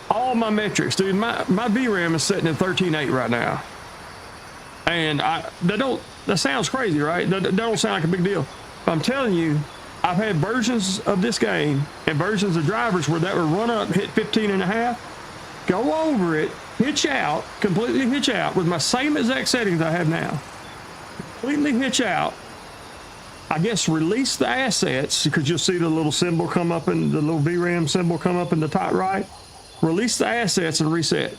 all my metrics, dude, my VRAM is sitting at 13.8 right now. And that sounds crazy, right? That don't sound like a big deal. But I'm telling you, I've had versions of this game and versions of drivers where that would run up, hit 15.5, go over it, completely hitch out with my same exact settings I have now. Completely hitch out. I guess release the assets, because you'll see the little symbol come up and the little VRAM symbol come up in the top right. Release the assets and reset.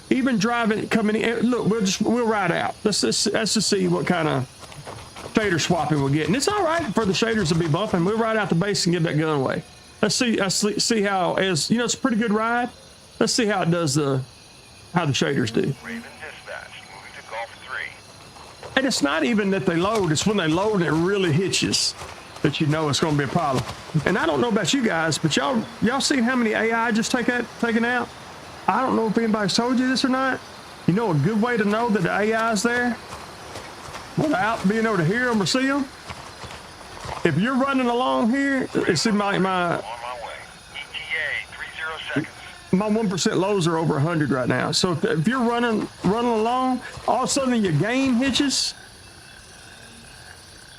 Even driving, coming in, look, we'll ride out. Let's just see what kind of shader swapping we're getting. It's all right for the shaders to be bumping. We'll ride out the base and give that gun away. Let's see how, as you know, it's a pretty good ride. Let's see how it does how the shaders do. Raven dispatch, moving to Golf 3. And it's not even that they load, it's when they load and it really hits you that you know it's going to be a problem. And I don't know about you guys, but y'all seen how many AI just taken out? I don't know if anybody's told you this or not. You know a good way to know that the AI is there without being able to hear them or see them? If you're running along here, it's in my On my way. ETA, 30 seconds. my 1% lows are over 100 right now. So if you're running along, all of a sudden your game hitches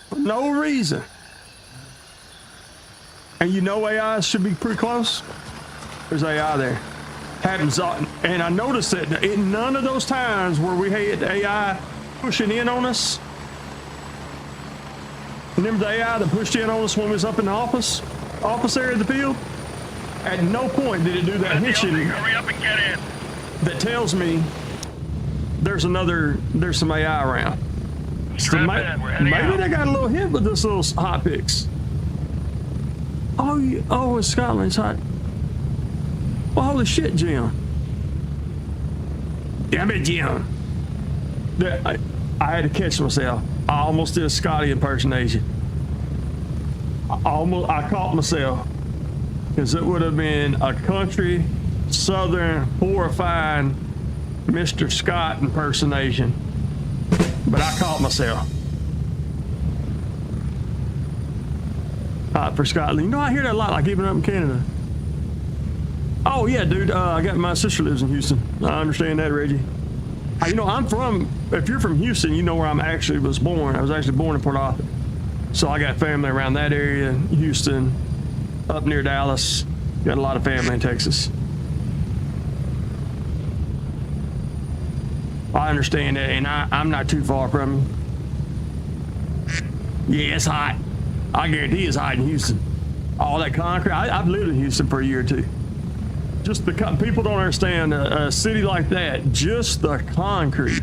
for no reason. And you know AI should be pretty close. There's AI there. Happens, and I noticed that in none of those times where we had AI pushing in on us. Remember the AI that pushed in on us when we was up in the office area of the field? At no point did it do that hitching. Hurry up and get in. That tells me there's some AI around. So Strap in, we're heading maybe out. they got a little hit with this little hot fix. Oh, it's Scotland. It's hot. Well, holy shit, Jim. Damn it, Jim. I had to catch myself. I almost did a Scotty impersonation. I caught myself. Because it would have been a country, southern, horrifying Mr. Scott impersonation. But I caught myself. For Scotland. You know, I hear that a lot, like even up in Canada. Oh, yeah, dude. I got my sister lives in Houston. I understand that, Reggie. You know, if you're from Houston, you know where I was born. I was actually born in Port Arthur. So I got family around that area, Houston, up near Dallas. Got a lot of family in Texas. I understand that, and I'm not too far from you. Yeah, it's hot. I guarantee it's hot in Houston. All that concrete. I've lived in Houston for a year or two. Just people don't understand a city like that. Just the concrete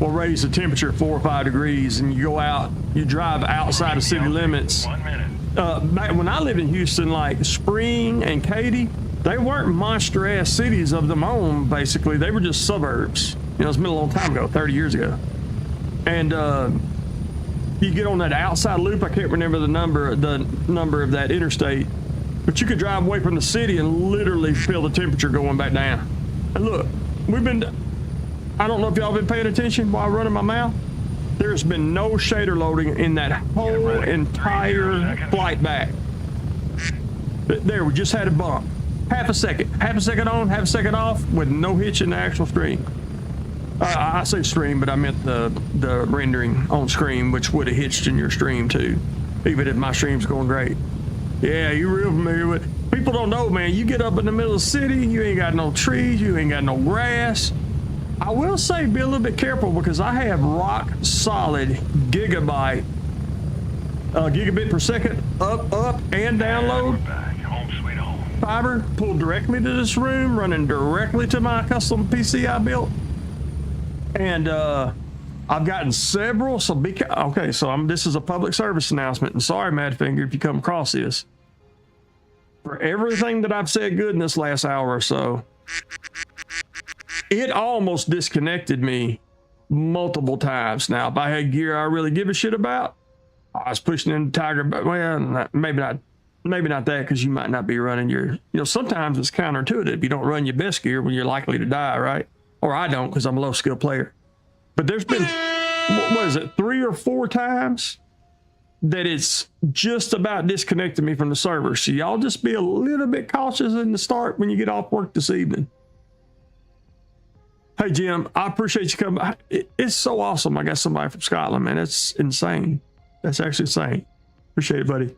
will raise the temperature 4 or 5 degrees, and you go out, you drive outside of city limits. 1 minute. Back when I lived in Houston, like Spring and Katy, they weren't monster ass cities of their own. Basically, they were just suburbs. You know, it's been a long time ago, 30 years ago. And you get on that outside loop. I can't remember the number of that interstate. But you could drive away from the city and literally feel the temperature going back down. And look, I don't know if y'all been paying attention while running my mouth. There's been no shader loading in that whole entire flight back. There, we just had a bump. Half a second on, half a second off, with no hitch in the actual stream. I say stream, but I meant the rendering on screen, which would have hitched in your stream too, even if my stream's going great. Yeah, you're real familiar with. People don't know, man. You get up in the middle of the city, you ain't got no trees, you ain't got no grass. I will say, be a little bit careful because I have rock solid gigabit per second up and download We're back. Home sweet home. fiber pulled directly to this room, running directly to my custom PC I built. And I've gotten several, so okay, so this is a public service announcement, and sorry, Madfinger, if you come across this. For everything that I've said good in this last hour or so, it almost disconnected me multiple times. Now, if I had gear I really give a shit about, I was pushing into Tiger, but well, maybe not that, because you might not be running your, sometimes it's counterintuitive. You don't run your best gear when you're likely to die, right? Or I don't, because I'm a low skill player. But there's been, what is it, 3 or 4 times that it's just about disconnected me from the server. So y'all just be a little bit cautious in the start when you get off work this evening. Hey, Jim, I appreciate you coming. It's so awesome. I got somebody from Scotland, man. It's insane. That's actually insane. Appreciate it, buddy.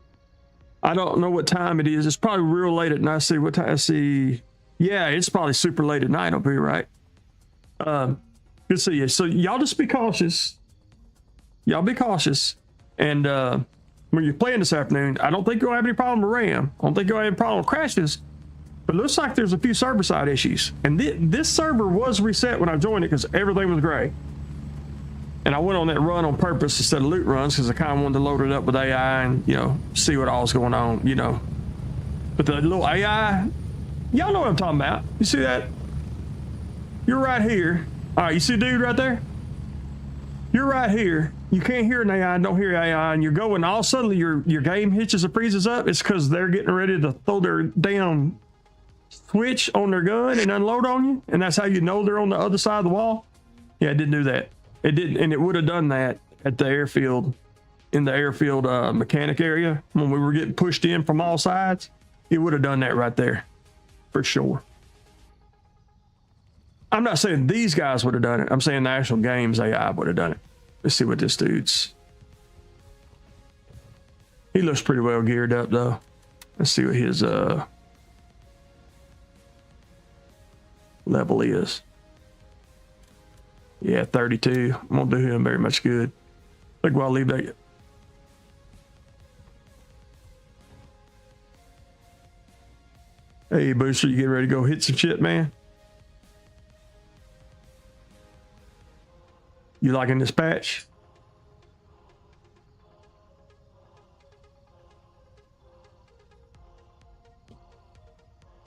I don't know what time it is. It's probably real late at night. I see what time. I see. Yeah, it's probably super late at night up here, right? Good to see you. So y'all just be cautious. Y'all be cautious. And when you're playing this afternoon, I don't think you'll have any problem with RAM. I don't think you'll have any problem with crashes. But it looks like there's a few server side issues. And this server was reset when I joined it because everything was gray. And I went on that run on purpose instead of loot runs because I kind of wanted to load it up with AI and, you know, see what all's going on, you know. But the little AI, y'all know what I'm talking about. You see that? You're right here. All right, you see dude right there? You're right here. You can't hear an AI, don't hear AI, and you're going, all of a sudden your game hitches or freezes up. It's because they're getting ready to throw their damn switch on their gun and unload on you, and that's how you know they're on the other side of the wall. Yeah, it didn't do that. It didn't, and it would have done that at the airfield, in the airfield mechanic area when we were getting pushed in from all sides. It would have done that right there, for sure. I'm not saying these guys would have done it. I'm saying the actual game's AI would have done it. Let's see what this dude's. He looks pretty well geared up though. Let's see what his level is. Yeah, 32. I won't do him very much good. Think I'll leave that. Hey, Booster, you getting ready to go hit some shit, man? You liking this patch?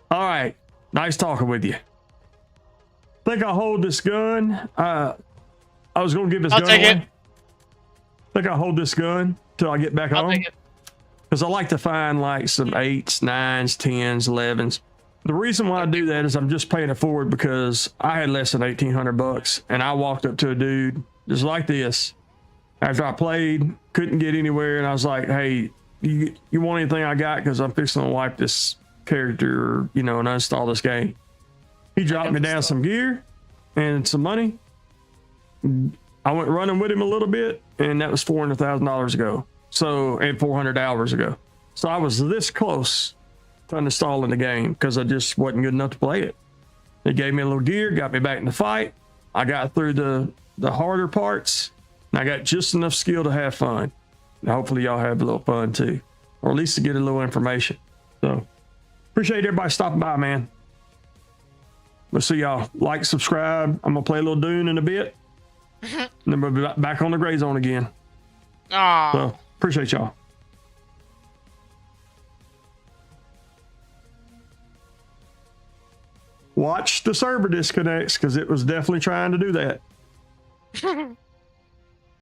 All right. Nice talking with you. Think I'll hold this gun. I was going to give this gun take away. it. Think I'll hold this gun till I get back I'll home. take it. Because I like to find like some 8s, 9s, 10s, 11s. The reason why I do that is I'm just paying it forward because I had less than $1,800 and I walked up to a dude just like this after I played, couldn't get anywhere, and I was like, hey, you want anything I got? Because I'm fixing to wipe this character, or, you know, and uninstall this game. He dropped me down some gear and some money. I went running with him a little bit, and that was $400,000 ago. So, and 400 hours ago. So I was this close to uninstalling the game because I just wasn't good enough to play it. He gave me a little gear, got me back in the fight. I got through the harder parts, and I got just enough skill to have fun. And hopefully y'all have a little fun too, or at least to get a little information. So appreciate everybody stopping by, man. We'll see y'all. Like, subscribe. I'm gonna play a little Dune in a bit, and then we'll be back on the gray zone again. Aw. So appreciate y'all. Watch the server disconnects because it was definitely trying to do that.